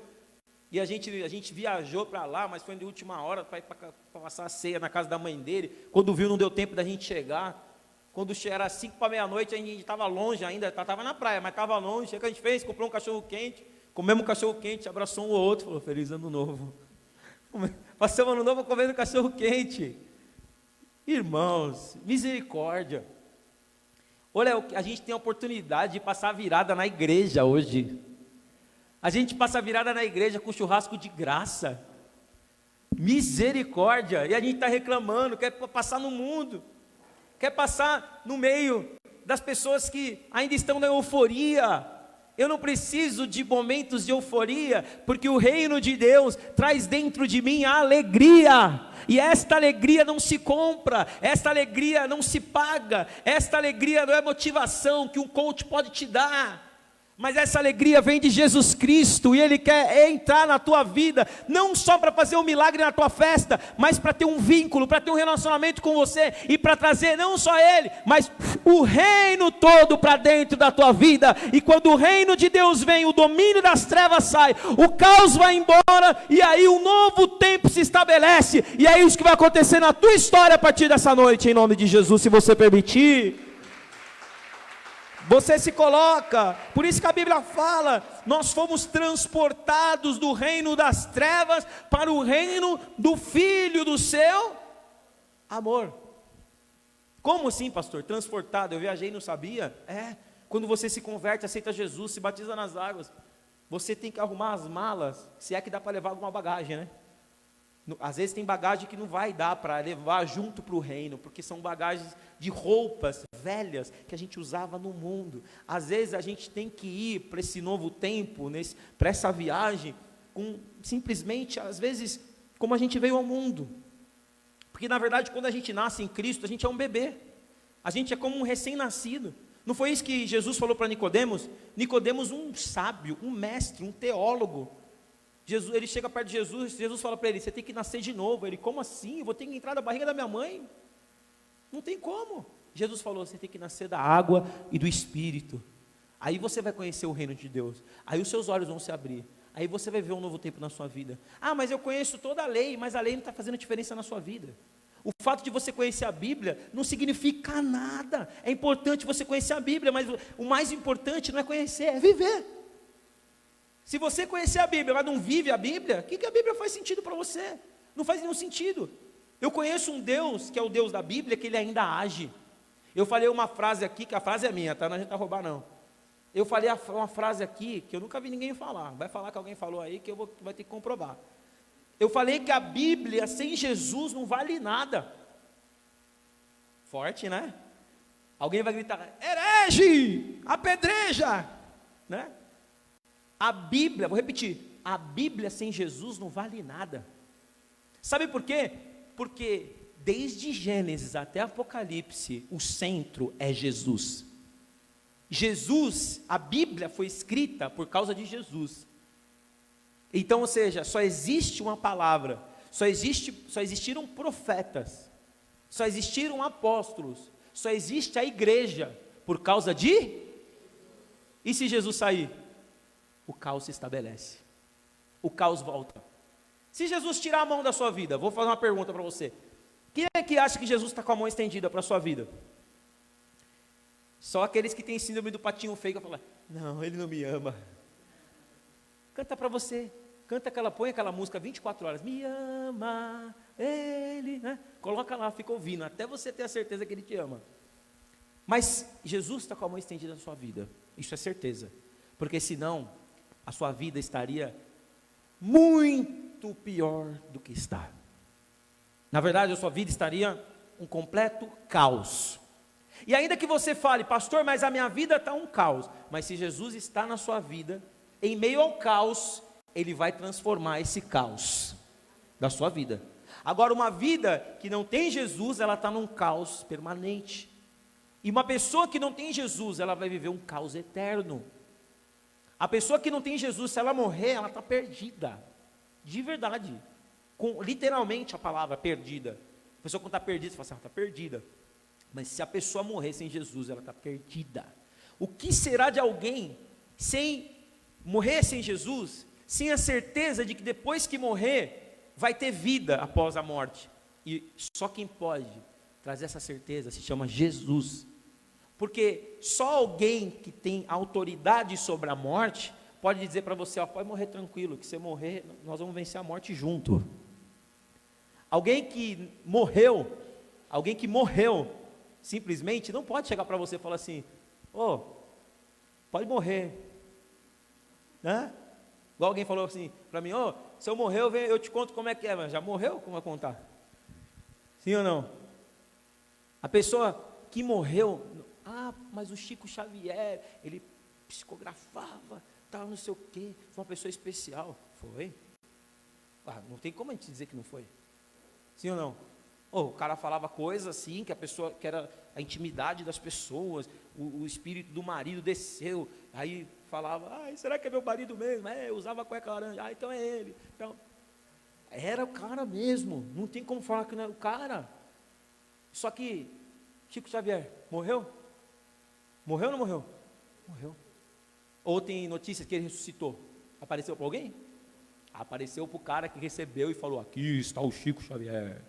e a gente viajou para lá, mas foi de última hora para passar a ceia na casa da mãe dele. Quando viu, não deu tempo da gente chegar. Quando era 5 para meia-noite, a gente estava longe ainda, estava na praia, mas estava longe. O que a gente fez? Comprou um cachorro quente, comemos um cachorro quente, abraçou um ou outro, falou: feliz ano novo. Passamos ano novo comendo cachorro quente. Irmãos, misericórdia. Olha, a gente tem a oportunidade de passar a virada na igreja hoje. A gente passa a virada na igreja com churrasco de graça. Misericórdia. E a gente está reclamando, quer passar no mundo, quer passar no meio das pessoas que ainda estão na euforia. Eu não preciso de momentos de euforia, porque o reino de Deus traz dentro de mim a alegria. E esta alegria não se compra, esta alegria não se paga, esta alegria não é motivação que um coach pode te dar, mas essa alegria vem de Jesus Cristo, e Ele quer entrar na tua vida, não só para fazer um milagre na tua festa, mas para ter um vínculo, para ter um relacionamento com você, e para trazer não só Ele, mas o reino todo para dentro da tua vida. E quando o reino de Deus vem, o domínio das trevas sai, o caos vai embora, e aí um novo tempo se estabelece, e é isso que vai acontecer na tua história a partir dessa noite, em nome de Jesus, se você permitir. Você se coloca, por isso que a Bíblia fala, nós fomos transportados do reino das trevas para o reino do Filho do seu amor. Como assim, pastor? Transportado, eu viajei e não sabia? Quando você se converte, aceita Jesus, se batiza nas águas, você tem que arrumar as malas, se é que dá para levar alguma bagagem, né? Às vezes tem bagagem que não vai dar para levar junto para o reino, porque são bagagens de roupas velhas que a gente usava no mundo. Às vezes a gente tem que ir para esse novo tempo, para essa viagem, simplesmente, às vezes, como a gente veio ao mundo. Porque na verdade, quando a gente nasce em Cristo, a gente é um bebê, a gente é como um recém-nascido. Não foi isso que Jesus falou para Nicodemos? Nicodemos, um sábio, um mestre, um teólogo. Ele chega perto de Jesus fala para ele: você tem que nascer de novo. Ele: como assim? Eu vou ter que entrar na barriga da minha mãe? Não tem como. Jesus falou: você tem que nascer da água e do Espírito. Aí você vai conhecer o reino de Deus. Aí os seus olhos vão se abrir. Aí você vai ver um novo tempo na sua vida. Ah, mas eu conheço toda a lei, mas a lei não está fazendo diferença na sua vida. O fato de você conhecer a Bíblia não significa nada. É importante você conhecer a Bíblia, mas o mais importante não é conhecer, é viver. Se você conhecer a Bíblia, mas não vive a Bíblia, o que a Bíblia faz sentido para você? Não faz nenhum sentido. Eu conheço um Deus, que é o Deus da Bíblia, que Ele ainda age. Eu falei uma frase aqui, que a frase é minha, tá? Não adianta roubar não. Eu falei uma frase aqui, que eu nunca vi ninguém falar. Vai falar que alguém falou aí, que vai ter que comprovar. Eu falei que a Bíblia sem Jesus não vale nada. Forte, né? Alguém vai gritar: herege, apedreja, né? A Bíblia, vou repetir, a Bíblia sem Jesus não vale nada. Sabe por quê? Porque desde Gênesis até Apocalipse, o centro é Jesus. Jesus, a Bíblia foi escrita por causa de Jesus. Então, ou seja, só existe uma palavra, só existiram profetas, só existiram apóstolos, só existe a igreja por causa de... E se Jesus sair? O caos se estabelece, o caos volta. Se Jesus tirar a mão da sua vida, vou fazer uma pergunta para você. Quem é que acha que Jesus está com a mão estendida para a sua vida? Só aqueles que têm síndrome do patinho feio, que falam: não, ele não me ama. Canta para você, põe aquela música 24 horas, me ama, ele, né? Coloca lá, fica ouvindo, até você ter a certeza que ele te ama. Mas Jesus está com a mão estendida na sua vida, isso é certeza, porque senão a sua vida estaria muito pior do que está. Na verdade, a sua vida estaria um completo caos. E ainda que você fale: pastor, mas a minha vida está um caos. Mas se Jesus está na sua vida, em meio ao caos, Ele vai transformar esse caos da sua vida. Agora, uma vida que não tem Jesus, ela está num caos permanente. E uma pessoa que não tem Jesus, ela vai viver um caos eterno. A pessoa que não tem Jesus, se ela morrer, ela está perdida. De verdade. Com literalmente a palavra perdida. A pessoa quando está perdida, você fala assim: ela está perdida. Mas se a pessoa morrer sem Jesus, ela está perdida. O que será de alguém sem morrer sem Jesus, sem a certeza de que depois que morrer, vai ter vida após a morte? E só quem pode trazer essa certeza se chama Jesus. Porque só alguém que tem autoridade sobre a morte pode dizer para você: ó, pode morrer tranquilo, que você morrer, nós vamos vencer a morte junto. Alguém que morreu, simplesmente não pode chegar para você e falar assim: ô, pode morrer, né? Igual alguém falou assim para mim: ô, se eu morrer eu te conto como é que é. Mas já morreu? Como vai contar? Sim ou não? A pessoa que morreu: mas o Chico Xavier, ele psicografava, tal, não sei o quê, foi uma pessoa especial. Foi? Não tem como a gente dizer que não foi. Sim ou não? O cara falava coisas assim, que a pessoa, que era a intimidade das pessoas, o espírito do marido desceu, aí falava: será que é meu marido mesmo? Eu usava cueca laranja, então é ele. Então, era o cara mesmo, não tem como falar que não era o cara. Só que Chico Xavier morreu? Morreu ou não morreu? Morreu. Ou tem notícias que ele ressuscitou? Apareceu para alguém? Apareceu para o cara que recebeu e falou: aqui está o Chico Xavier.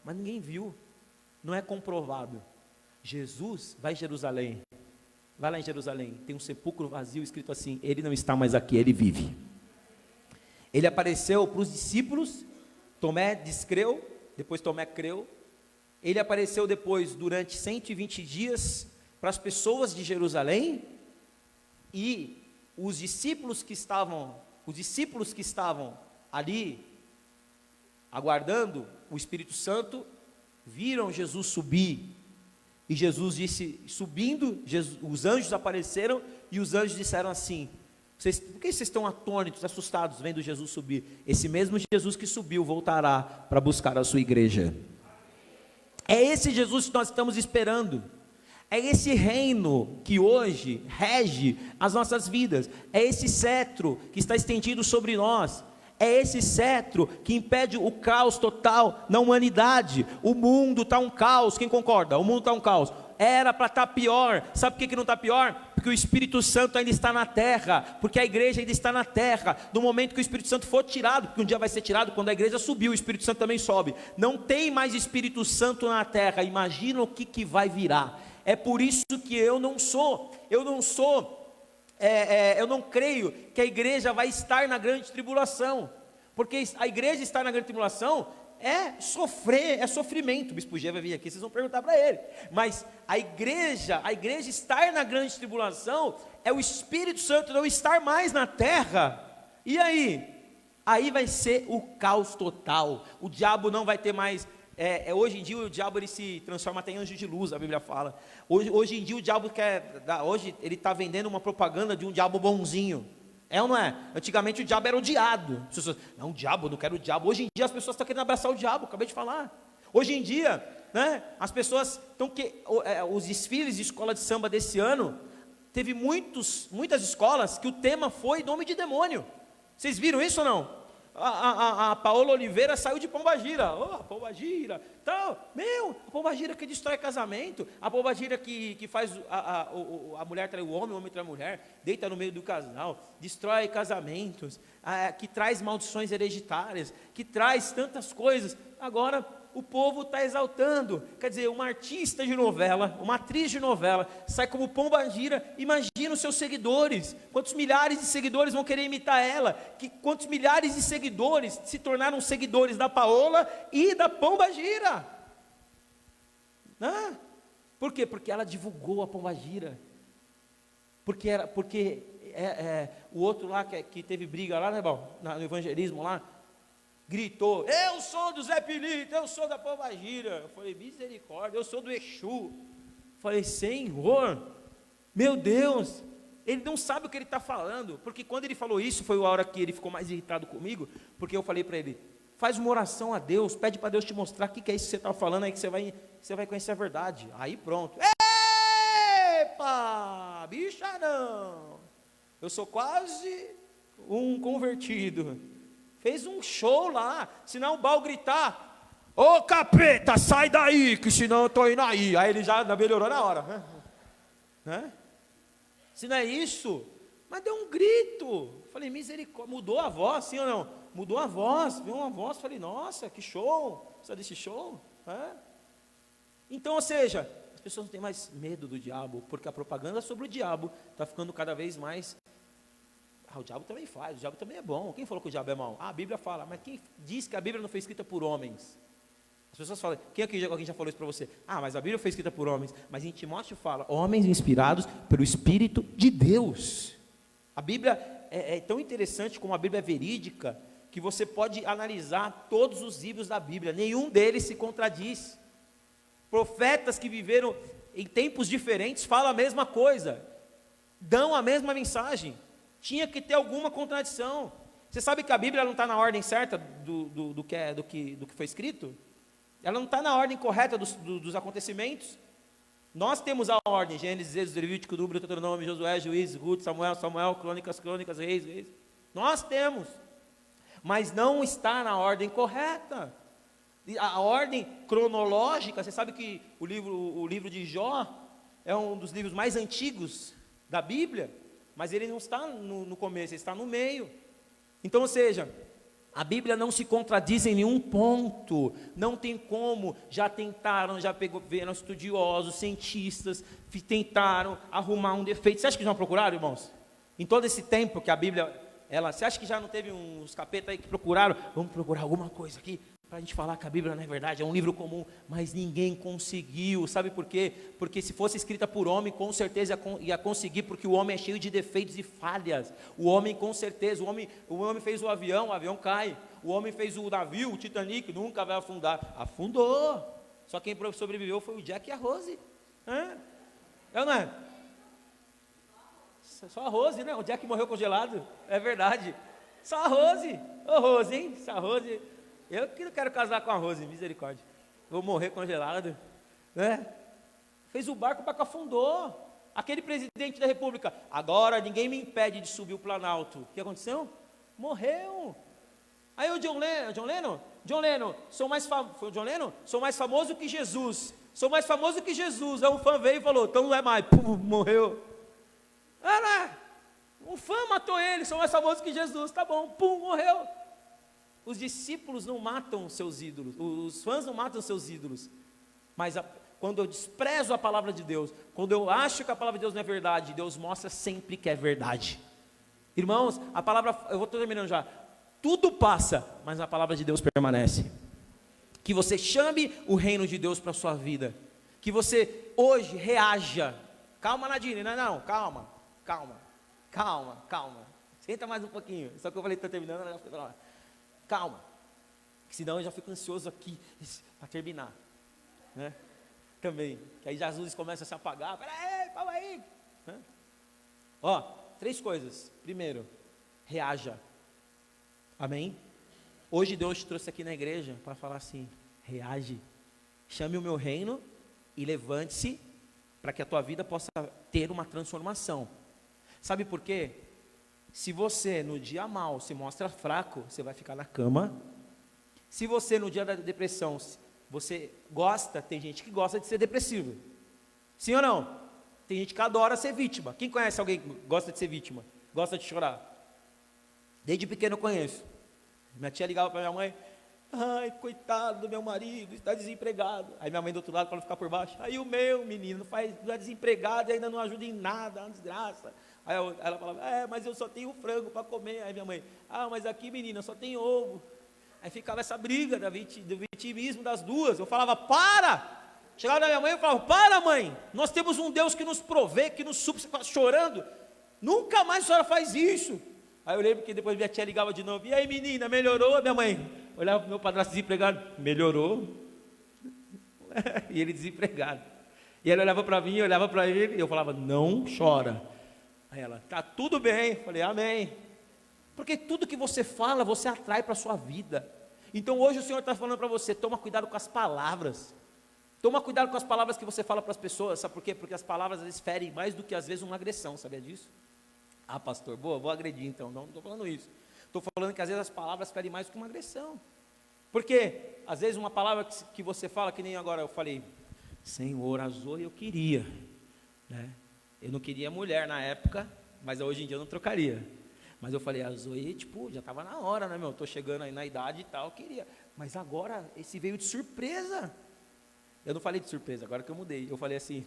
Mas ninguém viu, não é comprovado. Jesus vai em Jerusalém, vai lá em Jerusalém, tem um sepulcro vazio escrito assim: ele não está mais aqui, ele vive. Ele apareceu para os discípulos, Tomé descreu, depois Tomé creu. Ele apareceu depois durante 120 dias para as pessoas de Jerusalém, e os discípulos que estavam ali aguardando o Espírito Santo, viram Jesus subir, e Jesus disse, subindo, os anjos apareceram, e os anjos disseram assim: por que vocês estão atônitos, assustados, vendo Jesus subir? Esse mesmo Jesus que subiu voltará para buscar a sua igreja. É esse Jesus que nós estamos esperando. É esse reino que hoje rege as nossas vidas. É esse cetro que está estendido sobre nós. É esse cetro que impede o caos total na humanidade. O mundo está um caos, quem concorda? O mundo está um caos. Era para estar pior. Sabe por que não está pior? Porque o Espírito Santo ainda está na terra, porque a igreja ainda está na terra. No momento que o Espírito Santo for tirado, porque um dia vai ser tirado, quando a igreja subir, o Espírito Santo também sobe. Não tem mais Espírito Santo na terra. Imagina o que vai virar. É por isso que eu não creio que a igreja vai estar na grande tribulação, porque a igreja estar na grande tribulação é sofrer, é sofrimento. O Bispo G vai vir aqui, vocês vão perguntar para ele. Mas a igreja estar na grande tribulação é o Espírito Santo não estar mais na terra. E aí? Aí vai ser o caos total. O diabo não vai ter mais. Hoje em dia o diabo ele se transforma até em anjo de luz, a Bíblia fala. Hoje em dia o diabo hoje ele está vendendo uma propaganda de um diabo bonzinho. É ou não é? Antigamente o diabo era odiado. As pessoas, não, o diabo, não quero o diabo. Hoje em dia as pessoas estão querendo abraçar o diabo, acabei de falar. Hoje em dia, né, as pessoas estão os desfiles de escola de samba desse ano, teve muitas escolas que o tema foi nome de demônio. Vocês viram isso ou não? A Paola Oliveira saiu de Pombagira. Pombagira, tal. A Pombagira que destrói casamento. A Pombagira que faz a mulher trai o homem trai a mulher, deita no meio do casal, destrói casamentos, que traz maldições hereditárias, que traz tantas coisas. Agora o povo está exaltando. Quer dizer, uma artista de novela, uma atriz de novela, sai como Pombagira. Imagina os seus seguidores, quantos milhares de seguidores vão querer imitar ela, quantos milhares de seguidores se tornaram seguidores da Paola e da Pombagira. Por quê? Porque ela divulgou a Pombagira, porque o outro lá que teve briga lá, né, no evangelismo lá, gritou, eu sou do Zé Pilito, eu sou da Pombagira. Eu falei, misericórdia, eu sou do Exu. Eu falei, Senhor, meu Deus, ele não sabe o que ele está falando, porque quando ele falou isso, foi a hora que ele ficou mais irritado comigo, porque eu falei para ele, faz uma oração a Deus, pede para Deus te mostrar o que é isso que você está falando, aí que você vai conhecer a verdade. Aí pronto, epa, bicha não, eu sou quase um convertido. Fez um show lá, senão o Baal gritar, ô capeta, sai daí, que senão eu estou indo aí. Aí ele já melhorou na hora. Se não é isso, mas deu um grito. Falei, misericórdia, mudou a voz, sim ou não? Mudou a voz, viu uma voz, falei, nossa, que show, precisa desse show? Então, ou seja, as pessoas não têm mais medo do diabo, porque a propaganda sobre o diabo está ficando cada vez mais. O diabo também faz, o diabo também é bom. Quem falou que o diabo é mau? A Bíblia fala, mas quem diz que a Bíblia não foi escrita por homens? As pessoas falam, alguém já falou isso para você? Mas a Bíblia foi escrita por homens. Mas em Timóteo fala, homens inspirados pelo Espírito de Deus. A Bíblia é tão interessante como a Bíblia é verídica, que você pode analisar todos os livros da Bíblia, nenhum deles se contradiz. Profetas que viveram em tempos diferentes falam a mesma coisa, dão a mesma mensagem. Tinha que ter alguma contradição. Você sabe que a Bíblia não está na ordem certa do que foi escrito? Ela não está na ordem correta dos acontecimentos. Nós temos a ordem, Gênesis, Êxodo, Levítico, Número, Deuteronômio, Josué, Juízes, Ruth, Samuel, Crônicas, Reis. Nós temos, mas não está na ordem correta. A ordem cronológica, você sabe que o livro de Jó é um dos livros mais antigos da Bíblia, mas ele não está no começo, ele está no meio. Então, ou seja, a Bíblia não se contradiz em nenhum ponto, não tem como. Já tentaram, viram estudiosos, cientistas, tentaram arrumar um defeito. Você acha que já procuraram, irmãos? Em todo esse tempo que a Bíblia, você acha que já não teve uns capetas aí que procuraram? Vamos procurar alguma coisa aqui, para a gente falar que a Bíblia não é verdade, é um livro comum, mas ninguém conseguiu. Sabe por quê? Porque se fosse escrita por homem, com certeza ia conseguir, porque o homem é cheio de defeitos e falhas. O homem, com certeza, o homem fez o avião cai. O homem fez o navio, o Titanic, nunca vai afundar. Afundou. Só quem sobreviveu foi o Jack e a Rose. É ou não é? Só a Rose, né? O Jack morreu congelado, é verdade. Só a Rose. Ô Rose, hein? Só a Rose. Eu que não quero casar com a Rose, misericórdia. Vou morrer congelado, né? Fez o barco, afundou. Aquele presidente da república, agora ninguém me impede de subir o Planalto. O que aconteceu? Morreu. Aí o John Lennon, sou mais famoso que Jesus. Sou mais famoso que Jesus. Aí um fã veio e falou, então não é mais. Pum, morreu. Um fã matou ele, sou mais famoso que Jesus. Tá bom, pum, morreu. Os discípulos não matam seus ídolos, os fãs não matam seus ídolos, mas quando eu desprezo a palavra de Deus, quando eu acho que a palavra de Deus não é verdade, Deus mostra sempre que é verdade. Irmãos, a palavra, eu estou terminando já, tudo passa, mas a palavra de Deus permanece. Que você chame o reino de Deus para a sua vida, que você hoje reaja. Calma, Nadine, não, calma, senta mais um pouquinho, só que eu falei que estou terminando, calma, senão eu já fico ansioso aqui para terminar, né? Também, que aí Jesus começa a se apagar, peraí, calma aí, né? Ó, 3 coisas. Primeiro, reaja, amém? Hoje Deus te trouxe aqui na igreja para falar assim, reage, chame o meu reino e levante-se, para que a tua vida possa ter uma transformação. Sabe por quê? Se você no dia mal se mostra fraco, você vai ficar na cama. Se você no dia da depressão, você gosta, tem gente que gosta de ser depressivo. Sim ou não? Tem gente que adora ser vítima. Quem conhece alguém que gosta de ser vítima? Gosta de chorar? Desde pequeno eu conheço. Minha tia ligava para minha mãe, ai, coitado do meu marido, está desempregado. Aí minha mãe do outro lado, para não ficar por baixo, aí o meu menino não é desempregado e ainda não ajuda em nada, é uma desgraça. Aí ela falava, mas eu só tenho frango para comer. Aí minha mãe, mas aqui menina, só tem ovo. Aí ficava essa briga do vitimismo das duas. Eu falava, para! Chegava na minha mãe e falava, para mãe, nós temos um Deus que nos provê, que nos supre, você está chorando, nunca mais a senhora faz isso. Aí eu lembro que depois minha tia ligava de novo, e aí menina, melhorou? Minha mãe olhava para o meu padrasto desempregado, melhorou? E ele desempregado. E ela olhava para mim, eu olhava para ele, e eu falava, não chora. Aí ela, tá tudo bem. Eu falei, amém. Porque tudo que você fala, você atrai para a sua vida. Então hoje o Senhor está falando para você, toma cuidado com as palavras. Toma cuidado com as palavras que você fala para as pessoas. Sabe por quê? Porque as palavras às vezes ferem mais do que às vezes uma agressão, sabia disso? Pastor, boa, vou agredir então. Não estou falando isso. Estou falando que às vezes as palavras ferem mais do que uma agressão. Porque às vezes uma palavra que você fala, que nem agora eu falei, Senhor, a Zoe eu queria, né? Eu não queria mulher na época, mas hoje em dia eu não trocaria. Mas eu falei, a Zoe, já estava na hora, né, meu? Estou chegando aí na idade e tal, eu queria. Mas agora, esse veio de surpresa. Eu não falei de surpresa, agora que eu mudei. Eu falei assim,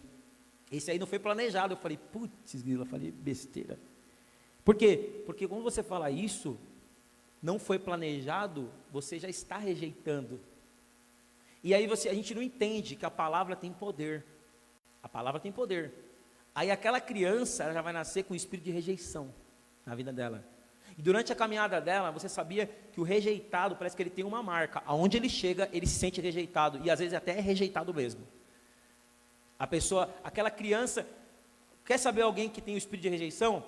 esse aí não foi planejado. Eu falei, putz, grila, eu falei besteira. Por quê? Porque quando você fala isso, não foi planejado, você já está rejeitando. E aí a gente não entende que a palavra tem poder. A palavra tem poder. Aí aquela criança, ela já vai nascer com o espírito de rejeição na vida dela. E durante a caminhada dela, você sabia que o rejeitado, parece que ele tem uma marca. Aonde ele chega, ele se sente rejeitado. E às vezes até é rejeitado mesmo. A pessoa, aquela criança, quer saber alguém que tem o espírito de rejeição?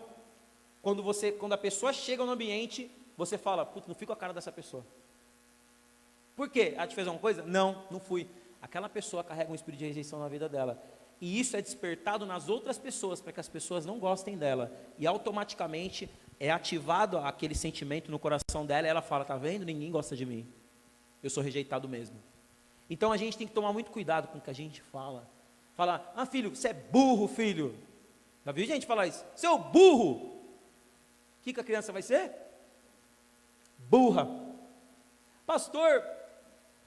Quando a pessoa chega no ambiente, você fala, putz, não fico com a cara dessa pessoa. Por quê? Ela te fez alguma coisa? Não, não fui. Aquela pessoa carrega um espírito de rejeição na vida dela. E isso é despertado nas outras pessoas, para que as pessoas não gostem dela. E automaticamente é ativado aquele sentimento no coração dela, e ela fala, tá vendo? Ninguém gosta de mim. Eu sou rejeitado mesmo. Então a gente tem que tomar muito cuidado com o que a gente fala. Falar, filho, você é burro, filho. Já viu gente falar isso? Seu burro. O que a criança vai ser? Burra. Pastor,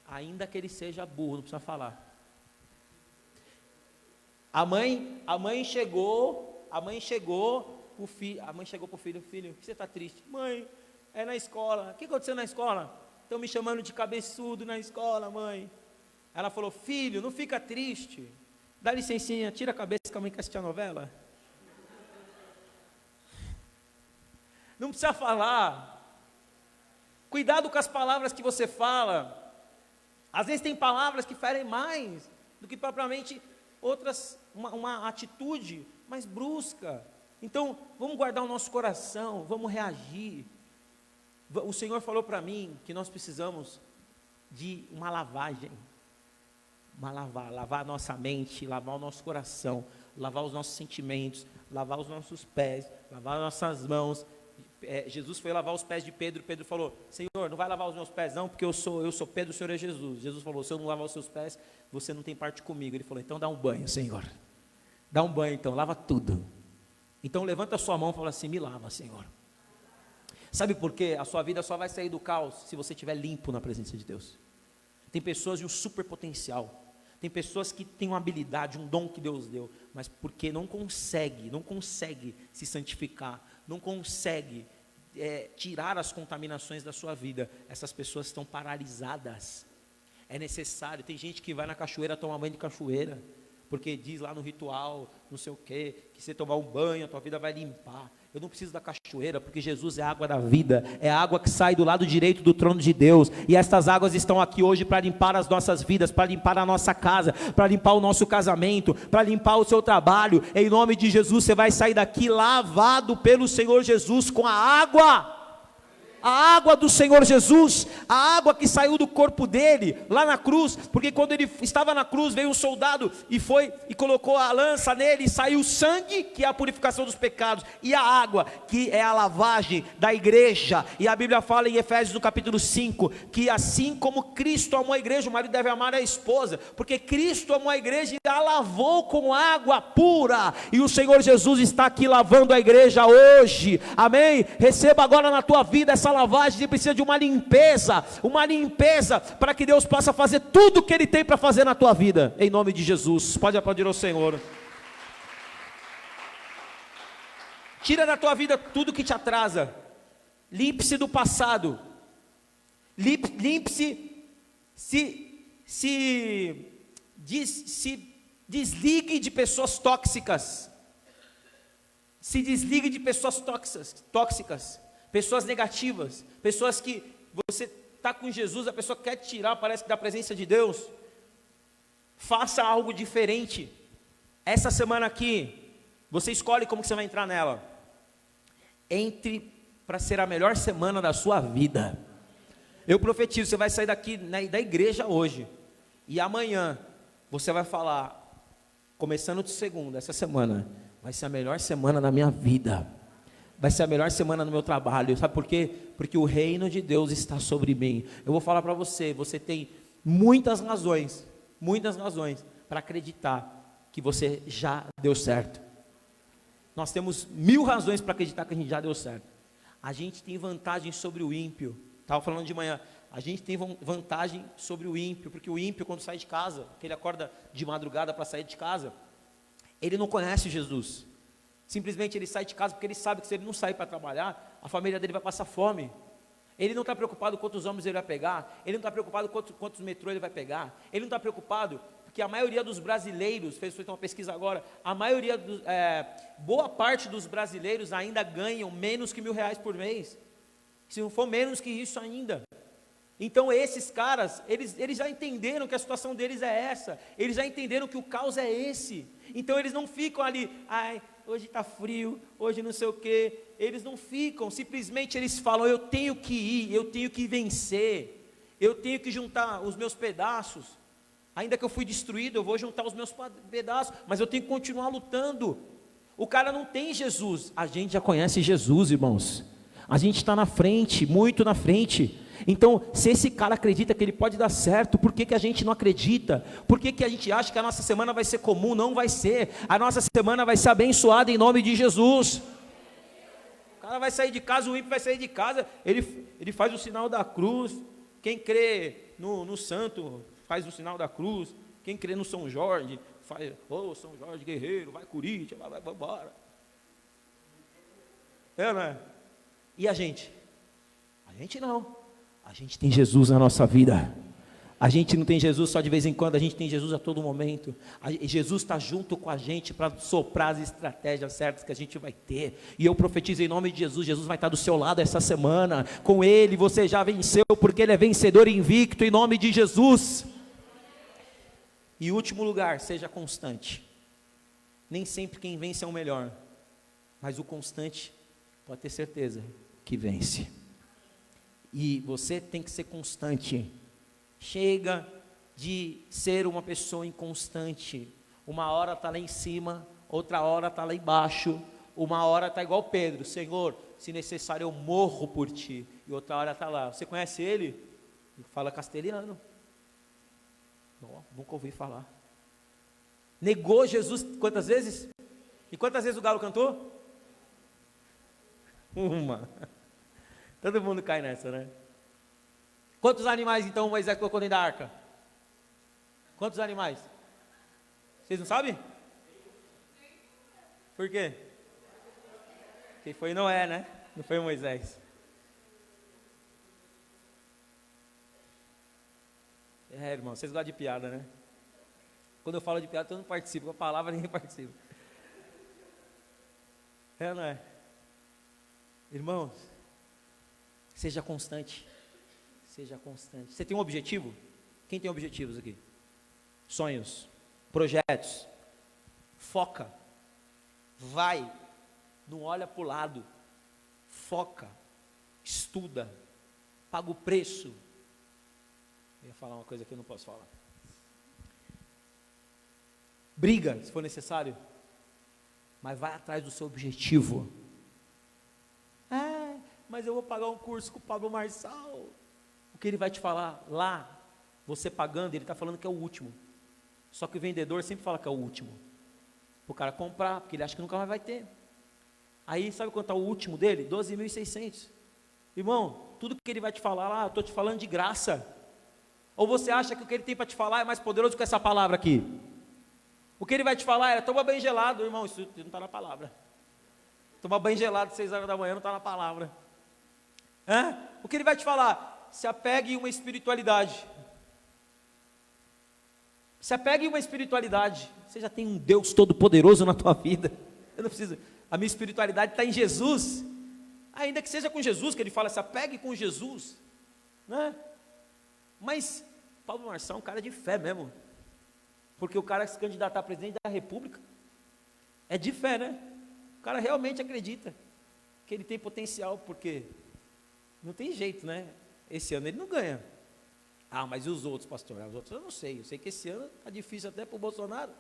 ainda que ele seja burro, não precisa falar. A mãe chegou para o filho, filho, você está triste? Mãe, é na escola. O que aconteceu na escola? Estão me chamando de cabeçudo na escola, mãe. Ela falou, filho, não fica triste. Dá licencinha, tira a cabeça que a mãe quer assistir a novela. Não precisa falar. Cuidado com as palavras que você fala. Às vezes tem palavras que ferem mais do que propriamente outras, uma atitude mais brusca. Então, vamos guardar o nosso coração, vamos reagir. O Senhor falou para mim que nós precisamos de uma lavagem. Lavar a nossa mente, lavar o nosso coração, lavar os nossos sentimentos, lavar os nossos pés, lavar as nossas mãos. Jesus foi lavar os pés de Pedro. Pedro falou, Senhor, não vai lavar os meus pés não, porque eu sou Pedro, o Senhor é Jesus. Jesus falou, se eu não lavar os seus pés, você não tem parte comigo. Ele falou, então dá um banho, Senhor. Dá um banho então, lava tudo. Então levanta a sua mão e fala assim, me lava, Senhor. Sabe por quê? A sua vida só vai sair do caos se você estiver limpo na presença de Deus. Tem pessoas de um super potencial. Tem pessoas que têm uma habilidade, um dom que Deus deu, mas porque não consegue se santificar, não consegue tirar as contaminações da sua vida, essas pessoas estão paralisadas. É necessário, tem gente que vai na cachoeira tomar banho de cachoeira, porque diz lá no ritual, não sei o quê, que se tomar um banho, a tua vida vai limpar. Eu não preciso da cachoeira, porque Jesus é a água da vida, é a água que sai do lado direito do trono de Deus, e estas águas estão aqui hoje para limpar as nossas vidas, para limpar a nossa casa, para limpar o nosso casamento, para limpar o seu trabalho. Em nome de Jesus, você vai sair daqui lavado pelo Senhor Jesus com a água do Senhor Jesus, a água que saiu do corpo dele, lá na cruz, porque quando ele estava na cruz, veio um soldado e foi e colocou a lança nele, e saiu o sangue, que é a purificação dos pecados, e a água, que é a lavagem da igreja. E a Bíblia fala em Efésios no capítulo 5, que assim como Cristo amou a igreja, o marido deve amar a esposa, porque Cristo amou a igreja e a lavou com água pura, e o Senhor Jesus está aqui lavando a igreja hoje, amém? Receba agora na tua vida essa lavagem. Você precisa de uma limpeza para que Deus possa fazer tudo o que Ele tem para fazer na tua vida, em nome de Jesus. Pode aplaudir ao Senhor. Tira da tua vida tudo que te atrasa, limpe-se do passado, limpe-se, se desligue de pessoas tóxicas, se desligue de pessoas tóxicas, pessoas negativas, pessoas que você está com Jesus, a pessoa quer te tirar, parece que da presença de Deus. Faça algo diferente. Essa semana aqui, você escolhe como que você vai entrar nela. Entre para ser a melhor semana da sua vida. Eu profetizo, você vai sair daqui da igreja hoje, e amanhã você vai falar, começando de segunda, essa semana vai ser a melhor semana da minha vida, vai ser a melhor semana no meu trabalho. Sabe por quê? Porque o reino de Deus está sobre mim. Eu vou falar para você, você tem muitas razões para acreditar que você já deu certo. Nós temos 1000 razões para acreditar que a gente já deu certo. A gente tem vantagem sobre o ímpio. Estava falando de manhã, a gente tem vantagem sobre o ímpio, porque o ímpio, quando sai de casa, que ele acorda de madrugada para sair de casa, ele não conhece Jesus. Simplesmente ele sai de casa porque ele sabe que se ele não sair para trabalhar, a família dele vai passar fome. Ele não está preocupado quantos homens ele vai pegar, ele não está preocupado quantos metrô ele vai pegar, ele não está preocupado, porque a maioria dos brasileiros, fez uma pesquisa agora, boa parte dos brasileiros ainda ganham menos que R$1.000 por mês, se não for menos que isso ainda. Então esses caras, eles já entenderam que a situação deles é essa, eles já entenderam que o caos é esse, então eles não ficam ali, hoje está frio, hoje não sei o que, eles não ficam, simplesmente eles falam, eu tenho que ir, eu tenho que vencer, eu tenho que juntar os meus pedaços, ainda que eu fui destruído, eu vou juntar os meus pedaços, mas eu tenho que continuar lutando. O cara não tem Jesus, a gente já conhece Jesus, irmãos, a gente está na frente, muito na frente. Então, se esse cara acredita que ele pode dar certo, por que a gente não acredita? Por que a gente acha que a nossa semana vai ser comum? Não vai ser, a nossa semana vai ser abençoada em nome de Jesus. O cara vai sair de casa, o ímpio vai sair de casa, ele faz o sinal da cruz. Quem crê no santo faz o sinal da cruz. Quem crê no São Jorge faz, São Jorge guerreiro, vai Corinthians, vai embora. Não é? E a gente? A gente não. A gente tem Jesus na nossa vida. A gente não tem Jesus só de vez em quando, a gente tem Jesus a todo momento. Jesus está junto com a gente para soprar as estratégias certas que a gente vai ter. E eu profetizo em nome de Jesus, Jesus vai estar do seu lado essa semana. Com Ele você já venceu, porque Ele é vencedor e invicto, em nome de Jesus. E último lugar, seja constante. Nem sempre quem vence é o melhor, mas o constante, pode ter certeza, que vence. E você tem que ser constante. Chega de ser uma pessoa inconstante. Uma hora está lá em cima, outra hora está lá embaixo. Uma hora está igual Pedro, Senhor, se necessário eu morro por ti. E outra hora está lá. Você conhece ele? Ele fala castelhano. Nunca ouvi falar. Negou Jesus quantas vezes? E quantas vezes o galo cantou? Uma. Todo mundo cai nessa, né? Quantos animais então Moisés colocou dentro da arca? Quantos animais? Vocês não sabem? Por quê? Porque foi Noé, né? Não foi Moisés. Irmão, vocês gostam de piada, né? Quando eu falo de piada, todo mundo participa. Com a palavra, ninguém participa. Não é? Irmãos, seja constante. Seja constante. Você tem um objetivo? Quem tem objetivos aqui? Sonhos, projetos. Foca. Vai. Não olha para o lado. Foca. Estuda. Paga o preço. Eu ia falar uma coisa que eu não posso falar. Briga, se for necessário. Mas vai atrás do seu objetivo. Mas eu vou pagar um curso com o Pablo Marçal. O que ele vai te falar lá, você pagando, ele está falando que é o último. Só que o vendedor sempre fala que é o último. Para o cara comprar, porque ele acha que nunca mais vai ter. Aí, sabe quanto é o último dele? 12.600. Irmão, tudo que ele vai te falar lá, eu estou te falando de graça. Ou você acha que o que ele tem para te falar é mais poderoso que essa palavra aqui? O que ele vai te falar é, toma banho gelado, irmão, isso não está na palavra. Tomar banho gelado às 6 horas da manhã não está na palavra. O que ele vai te falar? Se apegue em uma espiritualidade. Se apegue em uma espiritualidade. Você já tem um Deus todo-poderoso na tua vida. Eu não preciso. A minha espiritualidade está em Jesus. Ainda que seja com Jesus, que ele fala, se apegue com Jesus. Né? Mas Pablo Marçal é um cara de fé mesmo. Porque o cara se candidatar a presidente da República é de fé, né? O cara realmente acredita que ele tem potencial, porque não tem jeito, né? Esse ano ele não ganha. Mas e os outros, pastor? Os outros eu não sei. Eu sei que esse ano está difícil até para o Bolsonaro,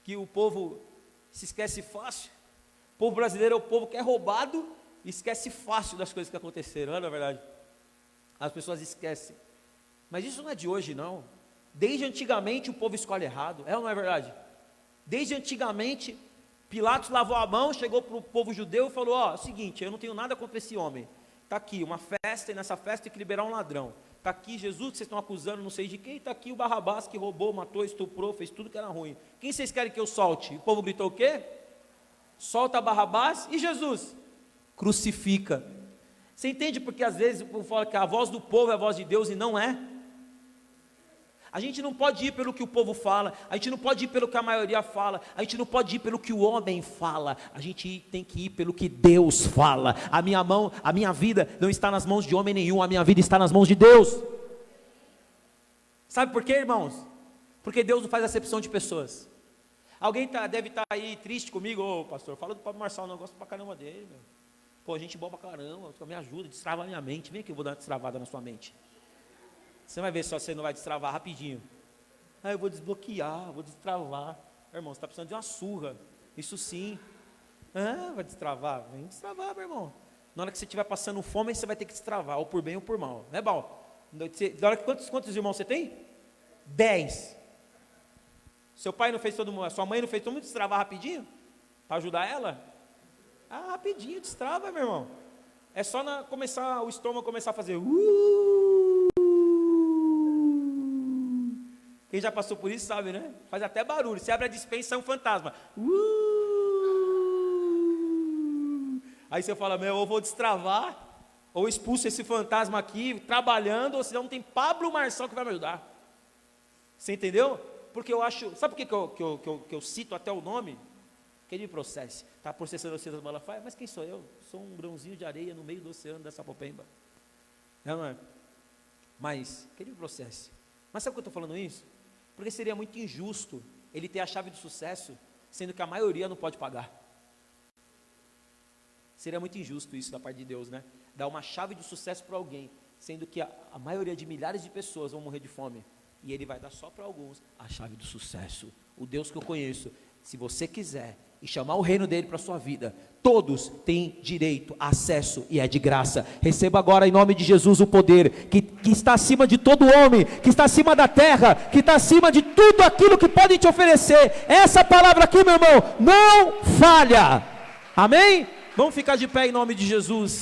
que o povo se esquece fácil. O povo brasileiro é o povo que é roubado e esquece fácil das coisas que aconteceram, não é verdade? As pessoas esquecem. Mas isso não é de hoje, não. Desde antigamente o povo escolhe errado, é ou não é verdade? Desde antigamente, Pilatos lavou a mão, chegou para o povo judeu e falou, é o seguinte, eu não tenho nada contra esse homem. Está aqui uma festa, e nessa festa tem que liberar um ladrão. Está aqui Jesus, que vocês estão acusando, não sei de quem. Está aqui o Barrabás, que roubou, matou, estuprou, fez tudo que era ruim. Quem vocês querem que eu solte? O povo gritou o quê? Solta Barrabás e Jesus crucifica. Você entende porque às vezes o povo fala que a voz do povo é a voz de Deus e não é? A gente não pode ir pelo que o povo fala, a gente não pode ir pelo que a maioria fala, a gente não pode ir pelo que o homem fala, a gente tem que ir pelo que Deus fala. A minha vida não está nas mãos de homem nenhum, a minha vida está nas mãos de Deus. Sabe por quê, irmãos? Porque Deus não faz acepção de pessoas. Alguém deve estar aí triste comigo, pastor, fala do Pablo Marçal, não, eu gosto pra caramba dele, meu. Pô, gente boa pra caramba, me ajuda, destrava a minha mente, vem aqui, eu vou dar uma destravada na sua mente. Você vai ver só você não vai destravar rapidinho. Eu vou desbloquear, vou destravar. Irmão, você está precisando de uma surra. Isso sim. Vai destravar? Vem destravar, meu irmão. Na hora que você estiver passando fome, você vai ter que destravar, ou por bem ou por mal. Não é bom? Na hora que, quantos irmãos você tem? 10. Seu pai não fez todo mundo, sua mãe não fez todo mundo destravar rapidinho? Para ajudar ela? Rapidinho, destrava, meu irmão. É só começar, o estômago começar a fazer. Quem já passou por isso sabe, né? Faz até barulho. Você abre a despensa, é um fantasma. Aí você fala, eu vou destravar, ou expulso esse fantasma aqui, trabalhando, ou senão tem Pablo Marçal que vai me ajudar. Você entendeu? Porque eu acho, sabe por que eu cito até o nome? Que ele me processe. Está processando você das Malafaia, mas quem sou eu? Sou um grãozinho de areia no meio do oceano da Sapopemba. Não é? Mas, que ele me processe. Mas sabe por que eu estou falando isso? Porque seria muito injusto ele ter a chave do sucesso, sendo que a maioria não pode pagar. Seria muito injusto isso da parte de Deus, né? Dar uma chave do sucesso para alguém, sendo que a maioria de milhares de pessoas vão morrer de fome. E ele vai dar só para alguns a chave do sucesso. O Deus que eu conheço, se você quiser e chamar o reino dele para a sua vida, todos têm direito, acesso e é de graça. Receba agora em nome de Jesus o poder que está acima de todo homem, que está acima da terra, que está acima de tudo aquilo que podem te oferecer. Essa palavra aqui, meu irmão, não falha. Amém? Vamos ficar de pé em nome de Jesus.